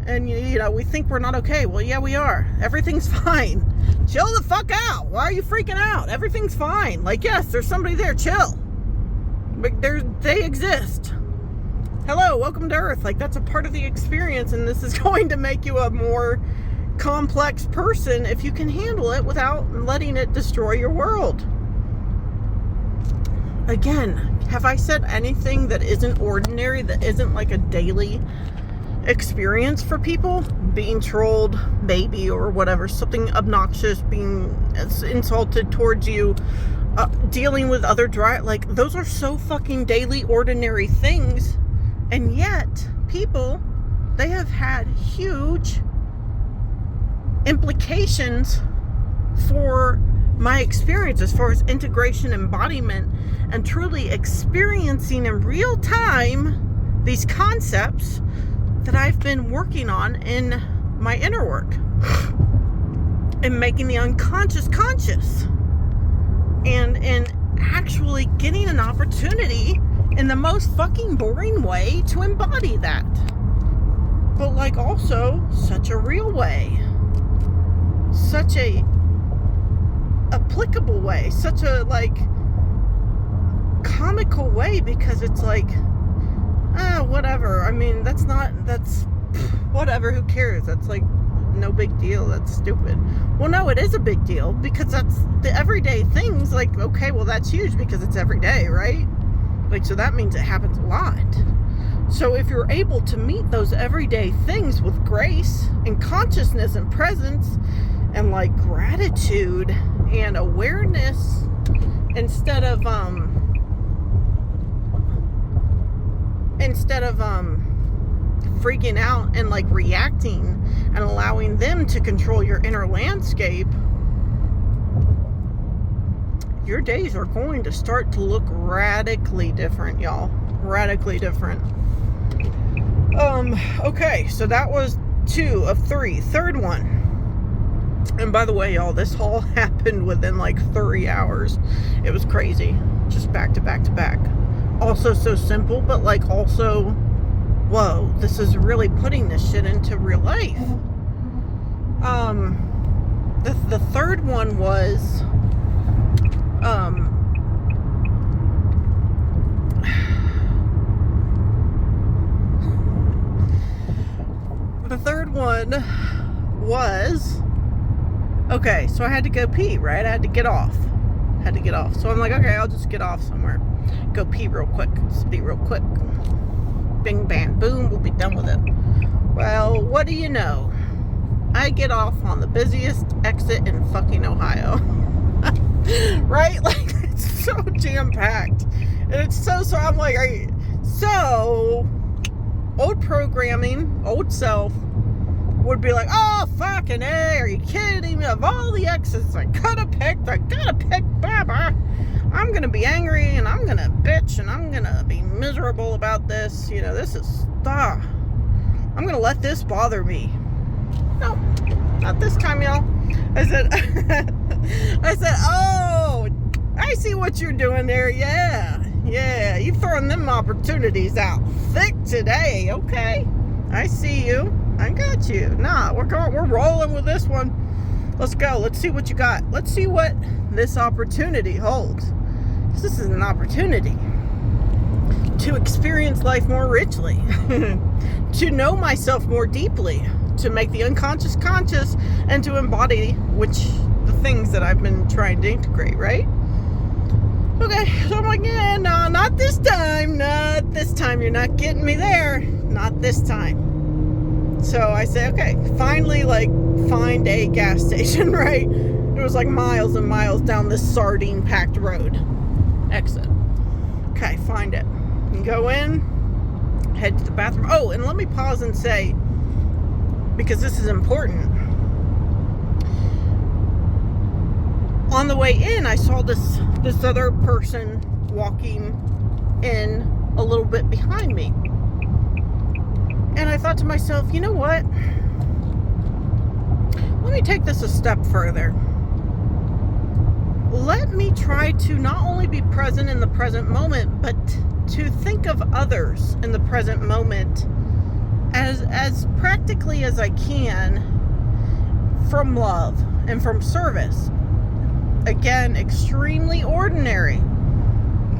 And, we think we're not okay. Well, yeah, we are. Everything's fine. Chill the fuck out. Why are you freaking out? Everything's fine. Like, yes, there's somebody there. Chill. But they exist. Hello, welcome to Earth. Like, that's a part of the experience, and this is going to make you a more complex person if you can handle it without letting it destroy your world. Again, have I said anything that isn't ordinary, that isn't like a daily experience for people? Being trolled, maybe, or whatever, something obnoxious being insulted towards you, dealing with other like, those are so fucking daily, ordinary things. And yet, people, they have had huge implications for my experience as far as integration, embodiment, and truly experiencing in real time these concepts that I've been working on in my inner work and making the unconscious conscious, and actually getting an opportunity in the most fucking boring way to embody that, but like also such a real way, such a applicable way, such a like comical way, because it's like, whatever. I mean, that's whatever, who cares? That's like no big deal. That's stupid. Well, no, it is a big deal, because that's the everyday things. Like, okay, well, that's huge because it's every day, right? Like, so that means it happens a lot. So if you're able to meet those everyday things with grace and consciousness and presence and like gratitude and awareness, instead of freaking out and like reacting and allowing them to control your inner landscape, your days are going to start to look radically different, y'all. Radically different. Okay, so that was 2 of 3. Third one. And by the way, y'all, this all happened within like 3 hours. It was crazy. Just back to back to back. Also so simple, but like also, whoa, this is really putting this shit into real life. The third one was, okay, so I had to go pee, right? I had to get off. So I'm like, okay, I'll just get off somewhere. Go pee real quick. Just be real quick. Bing, bang, boom, we'll be done with it. Well, what do you know? I get off on the busiest exit in fucking Ohio. Right? Like, it's so jam-packed. And it's so I'm like, old programming, old self, would be like, oh, fucking A, are you kidding me? Of all the exits I could have picked, I gotta pick Baba. I'm gonna be angry, and I'm gonna bitch, and I'm gonna be miserable about this. You know, this is, I'm gonna let this bother me. No, not this time, y'all. I said, oh, I see what you're doing there. Yeah, you throwing them opportunities out thick today. Okay, I see you. I got you. Nah, we're rolling with this one. Let's go. Let's see what you got. Let's see what this opportunity holds. This is an opportunity to experience life more richly, to know myself more deeply, to make the unconscious conscious, and to embody the things that I've been trying to integrate, right? Okay, so I'm like, yeah, no, not this time. Not this time. You're not getting me there. Not this time. So I say, okay, finally, like, find a gas station, right? It was like miles and miles down this sardine-packed road. Exit. Okay, find it. You go in, head to the bathroom. Oh, and let me pause and say, because this is important. On the way in, I saw this other person walking in a little bit behind me. And I thought to myself, you know what? Let me take this a step further. Let me try to not only be present in the present moment, but to think of others in the present moment as practically as I can, from love and from service. Again, extremely ordinary.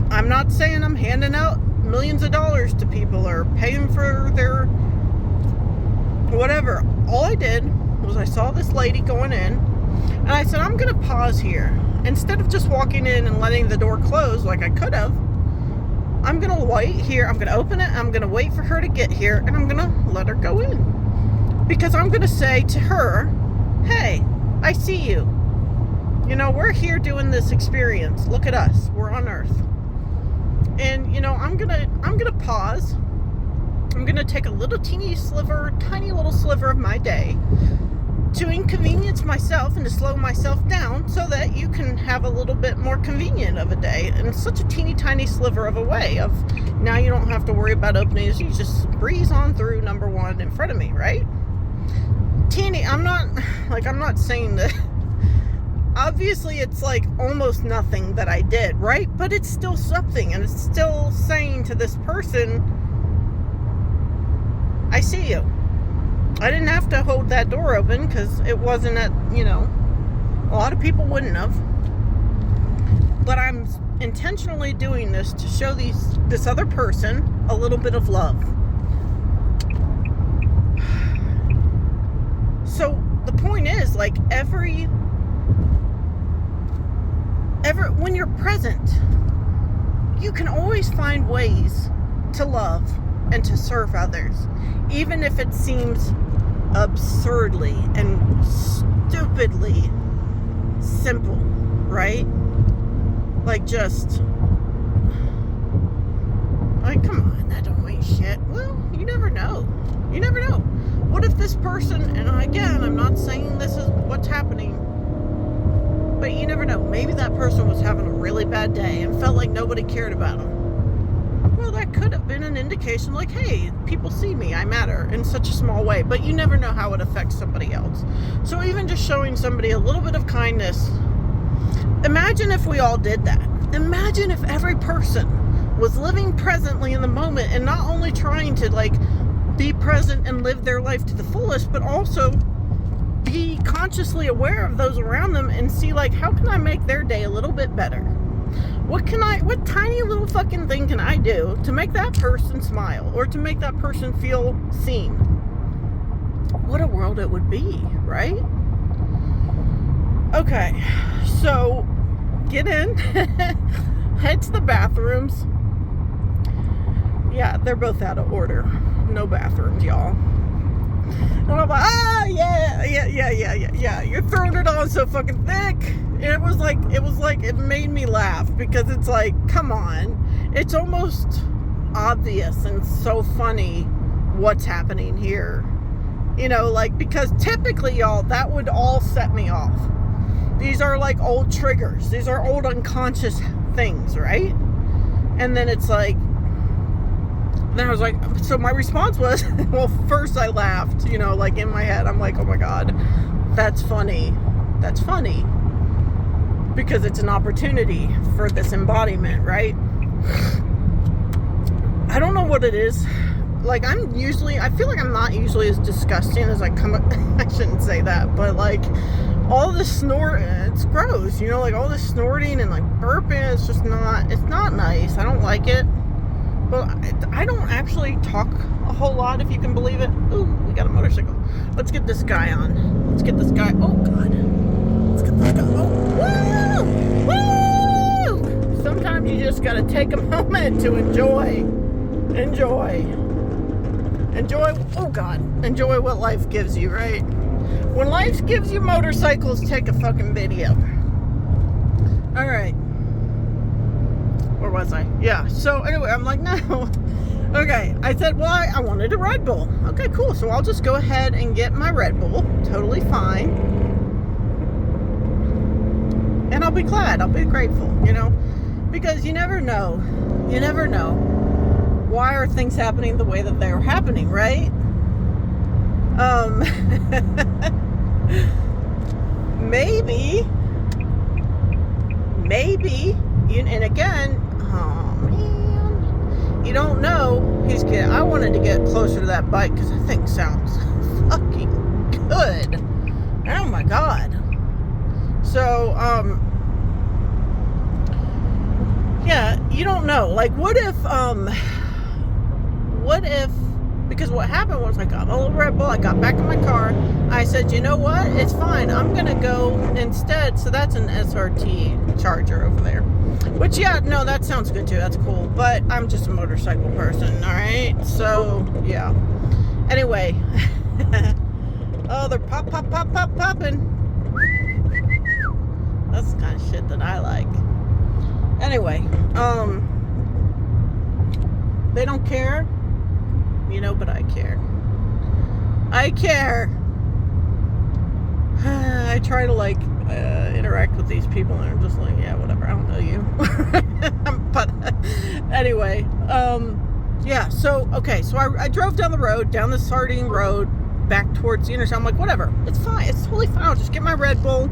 I'm not saying I'm handing out millions of dollars to people or paying for their whatever. All I did was I saw this lady going in, and I said, I'm going to pause here. Instead of just walking in and letting the door close like I could have, I'm going to wait here. I'm going to open it. I'm going to wait for her to get here, and I'm going to let her go in. Because I'm going to say to her, hey, I see you. You know, we're here doing this experience. Look at us. We're on Earth. And, you know, I'm gonna pause. I'm gonna take a little tiny little sliver of my day to inconvenience myself and to slow myself down so that you can have a little bit more convenient of a day in such a teeny tiny sliver of a way of now you don't have to worry about opening it. You just breeze on through number one in front of me, right? Teeny, I'm not saying that obviously it's like almost nothing that I did, right? But it's still something, and it's still saying to this person, I see you. I didn't have to hold that door open because it wasn't at, you know, a lot of people wouldn't have. But I'm intentionally doing this to show this other person a little bit of love. So the point is, like, when you're present, you can always find ways to love and to serve others, even if it seems absurdly and stupidly simple, right? Like, just like, come on, that don't mean shit. Well, you never know. You never know. What if this person, and again, I'm not saying this is what's happening, but you never know. Maybe that person was having a really bad day and felt like nobody cared about them. Well, that could have been an indication like, hey, people see me, I matter in such a small way. But you never know how it affects somebody else. So even just showing somebody a little bit of kindness, imagine if we all did that. Imagine if every person was living presently in the moment and not only trying to, like, be present and live their life to the fullest, but also be consciously aware of those around them and see, like, how can I make their day a little bit better? What tiny little fucking thing can I do to make that person smile or to make that person feel seen? What a world it would be, right? Okay, so get in, head to the bathrooms. Yeah, they're both out of order. No bathrooms, y'all. And I'm like, yeah. You're throwing it on so fucking thick. It was like, it made me laugh because it's like, come on. It's almost obvious and so funny what's happening here. You know, like, because typically, y'all, that would all set me off. These are like old triggers. These are old unconscious things, right? And then it's like, then I was like, so my response was, well, first I laughed, you know, like in my head, I'm like, oh my God, that's funny. That's funny. Because it's an opportunity for this embodiment, right? I don't know what it is. Like, I feel like I'm not usually as disgusting as I come up. I shouldn't say that, but like, all this it's gross, you know, like all this snorting and like burping, it's not nice. I don't like it. But I don't actually talk a whole lot, if you can believe it. Ooh, we got a motorcycle. Let's get this guy on. Let's get this guy. Oh, God. Let's get this guy. Oh, woo! Woo! Sometimes you just got to take a moment to enjoy. Oh, God. Enjoy what life gives you, right? When life gives you motorcycles, take a fucking video. All right. Where was I? Yeah. So anyway, I'm like, no. Okay. I said, well, I wanted a Red Bull. Okay, cool. So I'll just go ahead and get my Red Bull. Totally fine. And I'll be glad. I'll be grateful, you know, because you never know. You never know. Why are things happening the way that they're happening, right? Maybe, and again, oh man, you don't know. I wanted to get closer to that bike because that thing sounds fucking good. Oh my God. So, yeah, you don't know. Like, what if, because what happened was I got a little Red Bull, I got back in my car, I said, you know what, it's fine, I'm gonna go instead, so that's an SRT Charger over there, which, yeah, no, that sounds good too, that's cool, but I'm just a motorcycle person, alright, so, yeah, anyway, oh, they're popping, That's the kind of shit that I like. Anyway, they don't care, but I care. I care. I try to interact with these people and I'm just like, yeah, whatever, I don't know you. But anyway, yeah, so I drove down the road, down the Sardine Road, back towards the intersection. I'm like, whatever, it's fine, it's totally fine, I'll just get my Red Bull.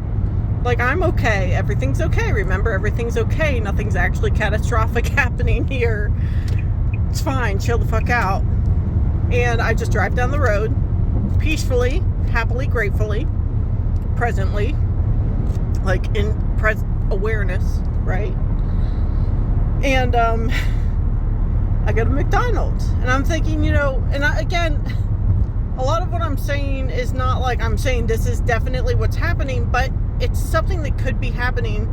Like, I'm okay, everything's okay, remember, everything's okay, nothing's actually catastrophic happening here. It's fine, chill the fuck out. And I just drive down the road, peacefully, happily, gratefully, presently, like in awareness, right? And I go to McDonald's, and I'm thinking, again, a lot of what I'm saying is not like I'm saying this is definitely what's happening, but it's something that could be happening.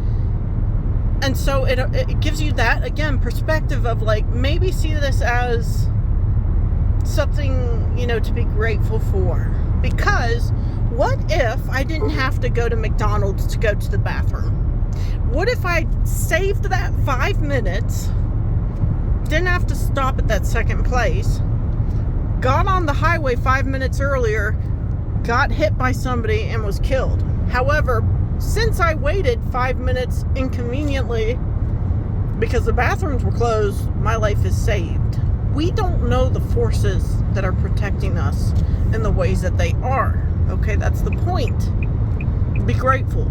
And so it gives you that, again, perspective of like, maybe see this as something, to be grateful for. Because what if I didn't have to go to McDonald's to go to the bathroom? What if I saved that 5 minutes, didn't have to stop at that second place, got on the highway 5 minutes earlier, got hit by somebody and was killed? However, since I waited 5 minutes inconveniently because the bathrooms were closed, my life is saved. We don't know the forces that are protecting us in the ways that they are. Okay, that's the point. Be grateful.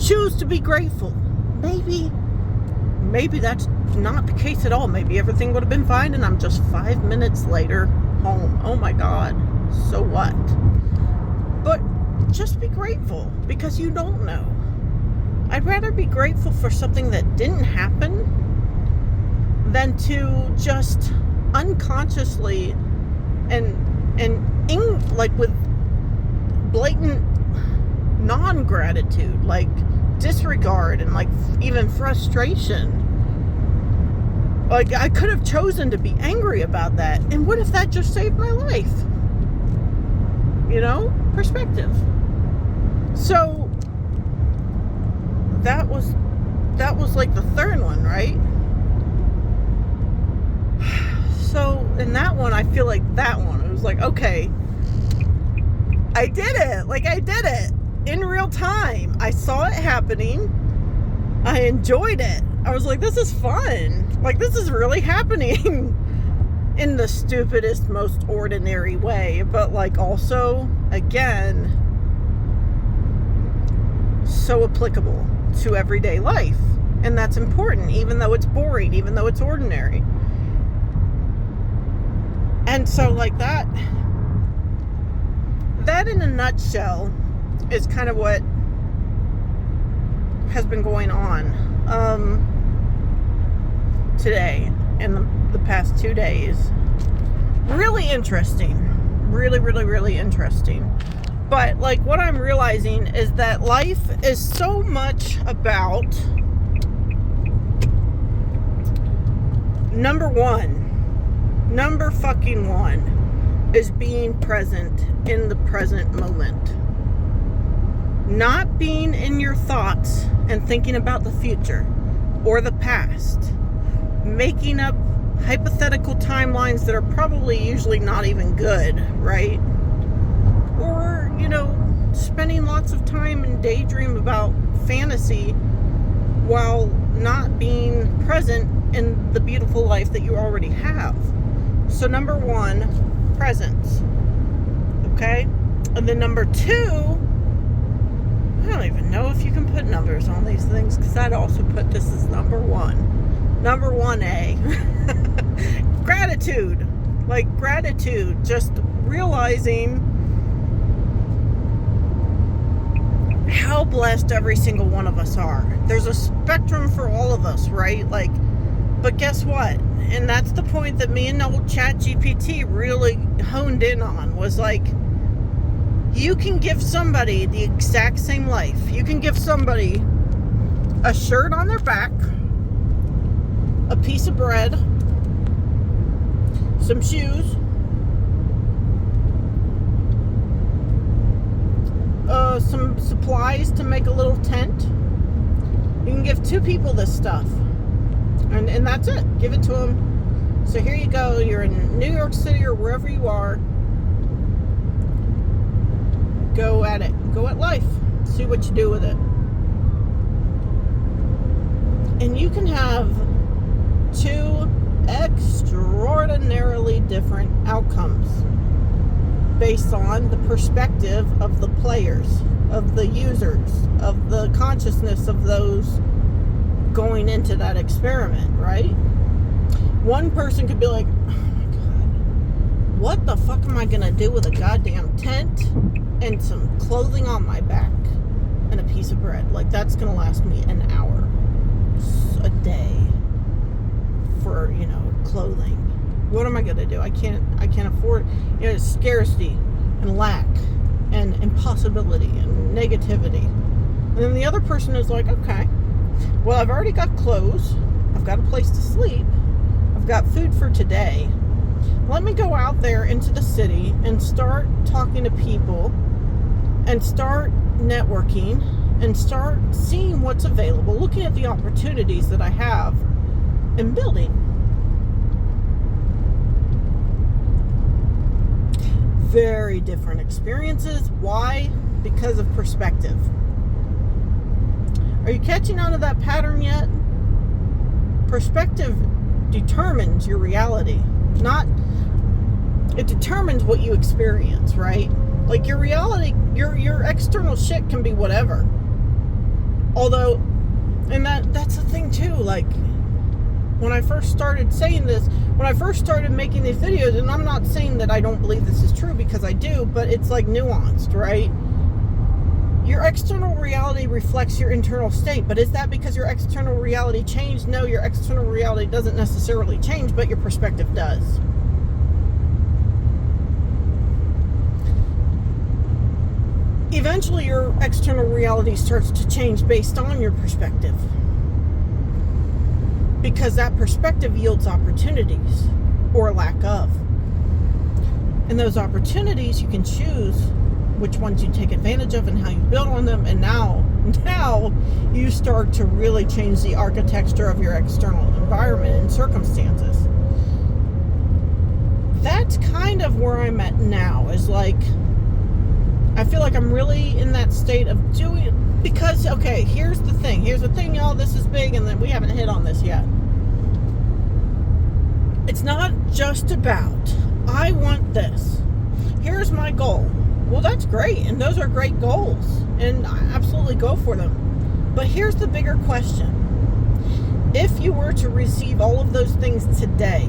Choose to be grateful. Maybe that's not the case at all. Maybe everything would have been fine and I'm just 5 minutes later home. Oh my God. So what? But just be grateful, because you don't know. I'd rather be grateful for something that didn't happen than to just unconsciously with blatant non-gratitude, like disregard and like even frustration. Like, I could have chosen to be angry about that, and what if that just saved my life? Perspective. So that was like the third one, right? So in that one, I feel like that one, it was like, okay, I did it. Like, I did it in real time. I saw it happening. I enjoyed it. I was like, this is fun. Like, this is really happening in the stupidest, most ordinary way. But like, also, again, so applicable to everyday life. And that's important, even though it's boring, even though it's ordinary. And so like that in a nutshell is kind of what has been going on today and the past 2 days. Really interesting. Really, really, really interesting. But like, what I'm realizing is that life is so much about number fucking one is being present in the present moment. Not being in your thoughts and thinking about the future or the past. Making up hypothetical timelines that are probably usually not even good, right? Or, spending lots of time and daydream about fantasy while not being present in the beautiful life that you already have. So number one, presence. Okay? And then number two, I don't even know if you can put numbers on these things, because I'd also put this as number one. Number 1A. Gratitude. Like, gratitude. Just realizing how blessed every single one of us are. There's a spectrum for all of us, right? Like, but guess what? And that's the point that me and old ChatGPT really honed in on, was like, you can give somebody the exact same life. You can give somebody a shirt on their back, a piece of bread, some shoes, some supplies to make a little tent. You can give 2 people this stuff. And that's it. Give it to them. So here you go. You're in New York City or wherever you are. Go at it. Go at life. See what you do with it. And you can have 2 extraordinarily different outcomes based on the perspective of the players, of the users, of the consciousness of those going into that experiment, right? One person could be like, oh my God, what the fuck am I gonna do with a goddamn tent and some clothing on my back and a piece of bread? Like, that's gonna last me an hour a day for, clothing. What am I gonna do? I can't afford, it's scarcity and lack and impossibility and negativity. And then the other person is like, okay, well, I've already got clothes, I've got a place to sleep, I've got food for today. Let me go out there into the city and start talking to people and start networking and start seeing what's available, looking at the opportunities that I have and building. Very different experiences. Why? Because of perspective. Are you catching on to that pattern yet? Perspective determines your reality. It determines what you experience, right? Like, your reality, your external shit can be whatever. Although, and that's the thing too, like, when I first started saying this, when I first started making these videos, and I'm not saying that I don't believe this is true, because I do, but it's like nuanced, right? Your external reality reflects your internal state, but is that because your external reality changed? No, your external reality doesn't necessarily change, but your perspective does. Eventually, your external reality starts to change based on your perspective, because that perspective yields opportunities or lack of. And those opportunities, you can choose which ones you take advantage of and how you build on them. And now you start to really change the architecture of your external environment and circumstances. That's kind of where I'm at now, is like, I feel like I'm really in that state of doing it, because, okay, here's the thing, y'all, this is big, and then we haven't hit on this yet. It's not just about, I want this, here's my goal. Well, that's great, and those are great goals, and I absolutely go for them. But here's the bigger question. If you were to receive all of those things today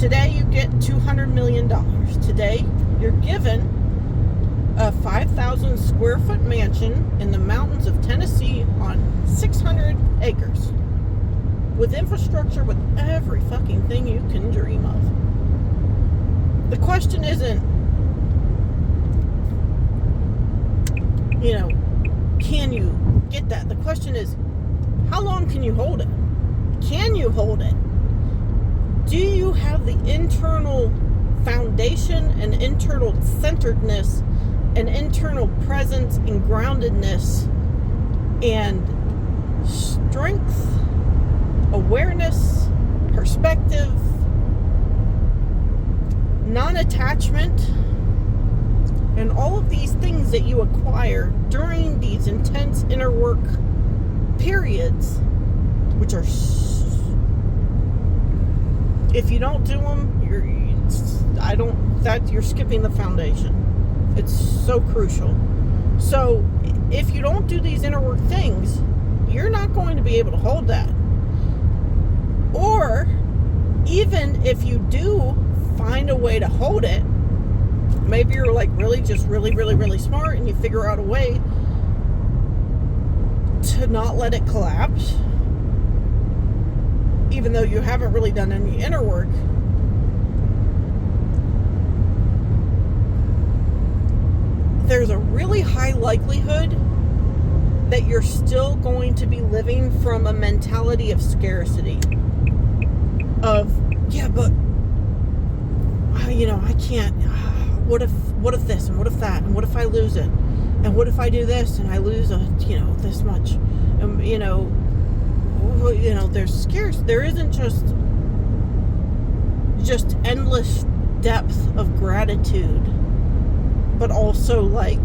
you get $200 million. Today, you're given a 5,000 square foot mansion in the mountains of Tennessee on 600 acres. With infrastructure, with every fucking thing you can dream of. The question isn't, can you get that? The question is, how long can you hold it? Can you hold it? Do you have the internal foundation and internal centeredness and internal presence and groundedness and strength, awareness, perspective, non-attachment, and all of these things that you acquire during these intense inner work periods, which are, if you don't do them, you're skipping the foundation. It's so crucial. So if you don't do these inner work things, you're not going to be able to hold that. Or even if you do find a way to hold it, maybe you're like really smart and you figure out a way to not let it collapse, even though you haven't really done any inner work. There's a really high likelihood that you're still going to be living from a mentality of scarcity. Of, yeah, but I can't. What if this, and what if that, and what if I lose it? And what if I do this and I lose this much? There's scarce. There isn't just endless depth of gratitude, but also like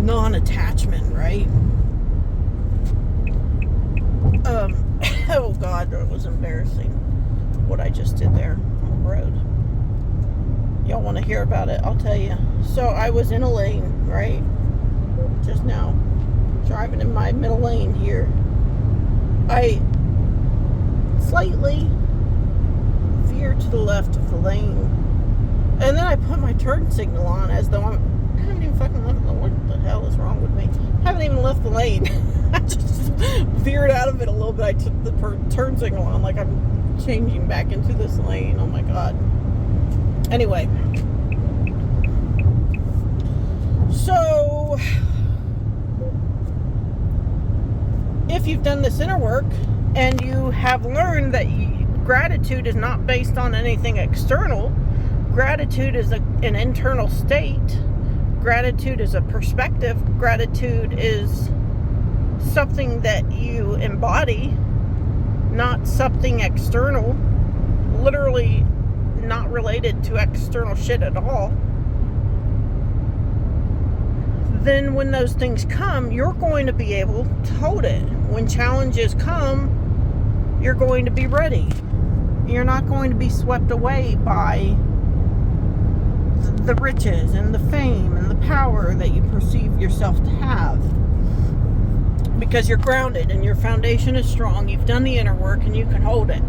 non-attachment, right? Oh God, that was embarrassing what I just did there on the road. Y'all want to hear about it? I'll tell you. So I was in a lane, right? Just now, driving in my middle lane here. I slightly veered to the left of the lane, and then I put my turn signal on as though I haven't even fucking left the. What the hell is wrong with me? I haven't even left the lane. I just veered out of it a little bit. I took the turn signal on like I'm changing back into this lane. Oh my God. Anyway, so if you've done this inner work and you have learned that gratitude is not based on anything external, gratitude is an internal state, gratitude is a perspective, gratitude is something that you embody, not something external, literally not related to external shit at all, then when those things come, you're going to be able to hold it. When challenges come, you're going to be ready. You're not going to be swept away by the riches and the fame and the power that you perceive yourself to have, because you're grounded and your foundation is strong. You've done the inner work and you can hold it.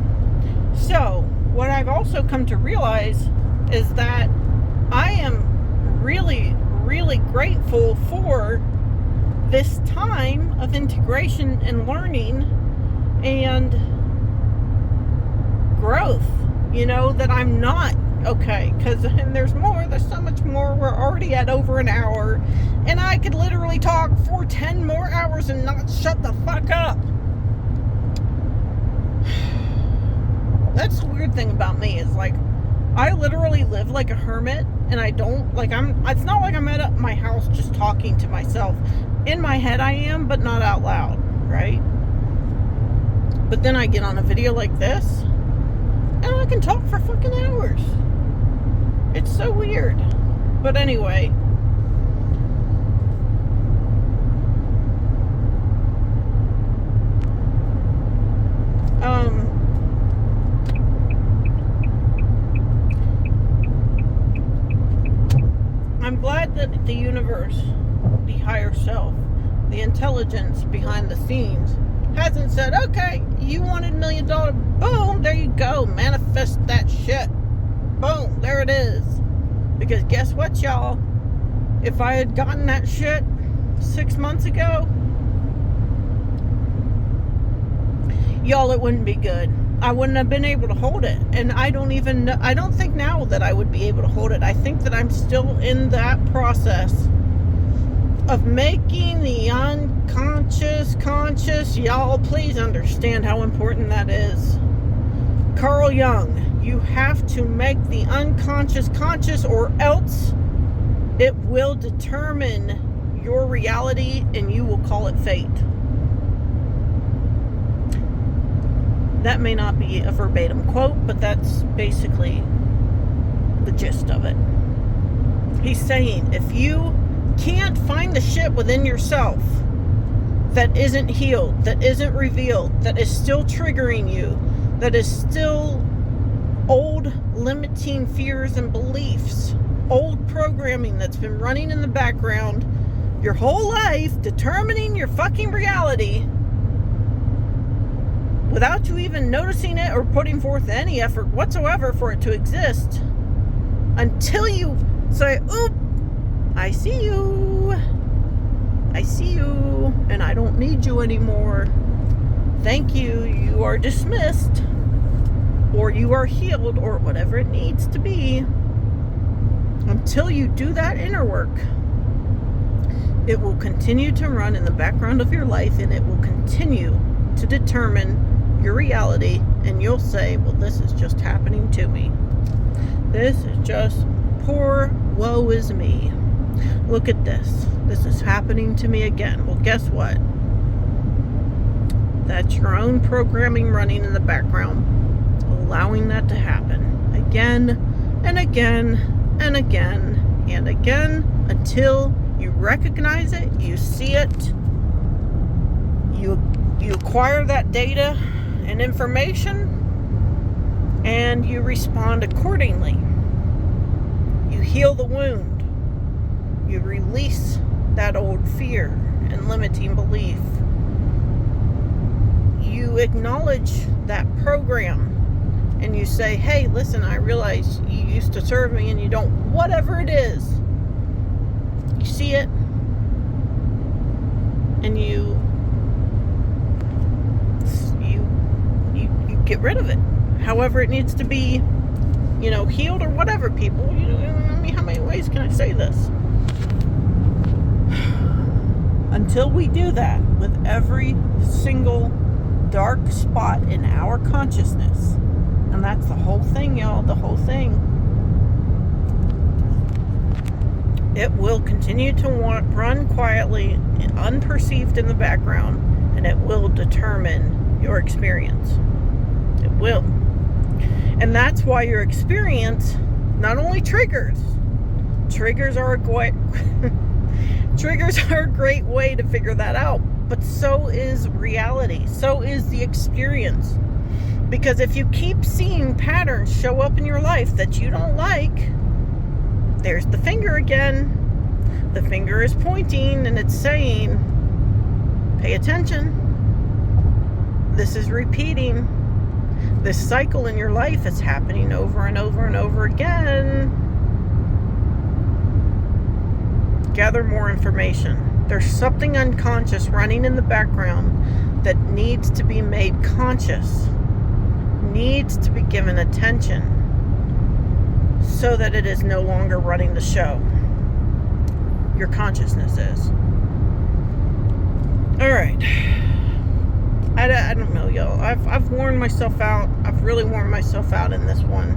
So what I've also come to realize is that I am really, really grateful for this time of integration and learning and growth, that I'm not okay, because there's so much more. We're already at over an hour, and I could literally talk for 10 more hours and not shut the fuck up. That's the weird thing about me, is like, I literally live like a hermit, and I don't, like, it's not like I'm at my house just talking to myself. In my head I am, but not out loud, right? But then I get on a video like this, and I can talk for fucking hours. It's so weird. But anyway, I'm glad that the universe, the higher self, the intelligence behind the scenes hasn't said, okay, you wanted $1 million, boom, there you go, manifest that shit, boom, there it is. Because guess what, y'all? If I had gotten that shit 6 months ago, y'all, it wouldn't be good. I wouldn't have been able to hold it. And I don't think now that I would be able to hold it. I think that I'm still in that process of making the unconscious conscious. Y'all, please understand how important that is. Carl Jung, you have to make the unconscious conscious, or else it will determine your reality and you will call it fate. That may not be a verbatim quote, but that's basically the gist of it. He's saying, if you can't find the shit within yourself that isn't healed, that isn't revealed, that is still triggering you, that is still old limiting fears and beliefs, old programming that's been running in the background your whole life, determining your fucking reality, without you even noticing it or putting forth any effort whatsoever for it to exist, until you say, oop, I see you, and I don't need you anymore. Thank you, you are dismissed, or you are healed, or whatever it needs to be. Until you do that inner work, it will continue to run in the background of your life, and it will continue to determine your reality, and you'll say, well, this is just happening to me. This is just poor woe is me. Look at this. This is happening to me again. Well, guess what? That's your own programming running in the background, allowing that to happen again and again and again and again until you recognize it, you see it, you acquire that data and information, and you respond accordingly. You heal the wound. You release that old fear and limiting belief. You acknowledge that program and you say, hey, listen, I realize you used to serve me and you don't, whatever it is. You see it and you get rid of it. However it needs to be, healed or whatever, people. How many ways can I say this? Until we do that with every single dark spot in our consciousness, and that's the whole thing, y'all, the whole thing, it will continue to run quietly, unperceived in the background, and it will determine your experience. It will. And that's why your experience not only triggers are a great way to figure that out, but so is reality. So is the experience. Because if you keep seeing patterns show up in your life that you don't like, there's the finger again. The finger is pointing and it's saying, pay attention. This is repeating. This cycle in your life is happening over and over and over again. Gather more information. There's something unconscious running in the background that needs to be made conscious, needs to be given attention so that it is no longer running the show. Your consciousness is. All right. I don't know, y'all. I've worn myself out. I've really worn myself out in this one.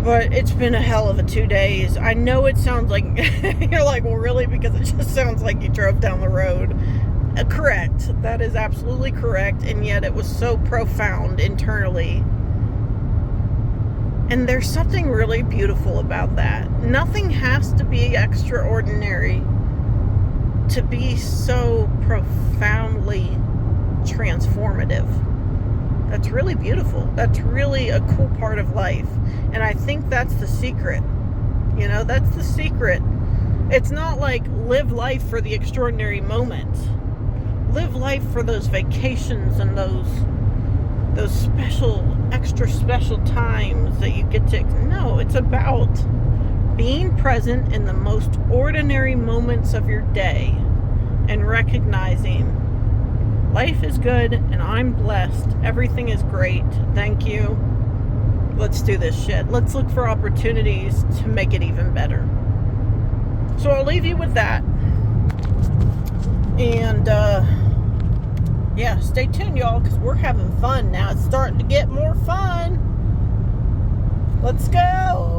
But it's been a hell of a 2 days. I know it sounds like, you're like, well, really? Because it just sounds like you drove down the road. Correct. That is absolutely correct. And yet it was so profound internally. And there's something really beautiful about that. Nothing has to be extraordinary to be so profoundly transformative. That's really beautiful. That's really a cool part of life. And I think that's the secret. That's the secret. It's not like live life for the extraordinary moments. Live life for those vacations and those special, extra special times that you get to. No, it's about being present in the most ordinary moments of your day and recognizing life is good and I'm blessed. Everything is great. Thank you. Let's do this shit. Let's look for opportunities to make it even better. So I'll leave you with that. And, yeah, stay tuned, y'all, because we're having fun now. It's starting to get more fun. Let's go.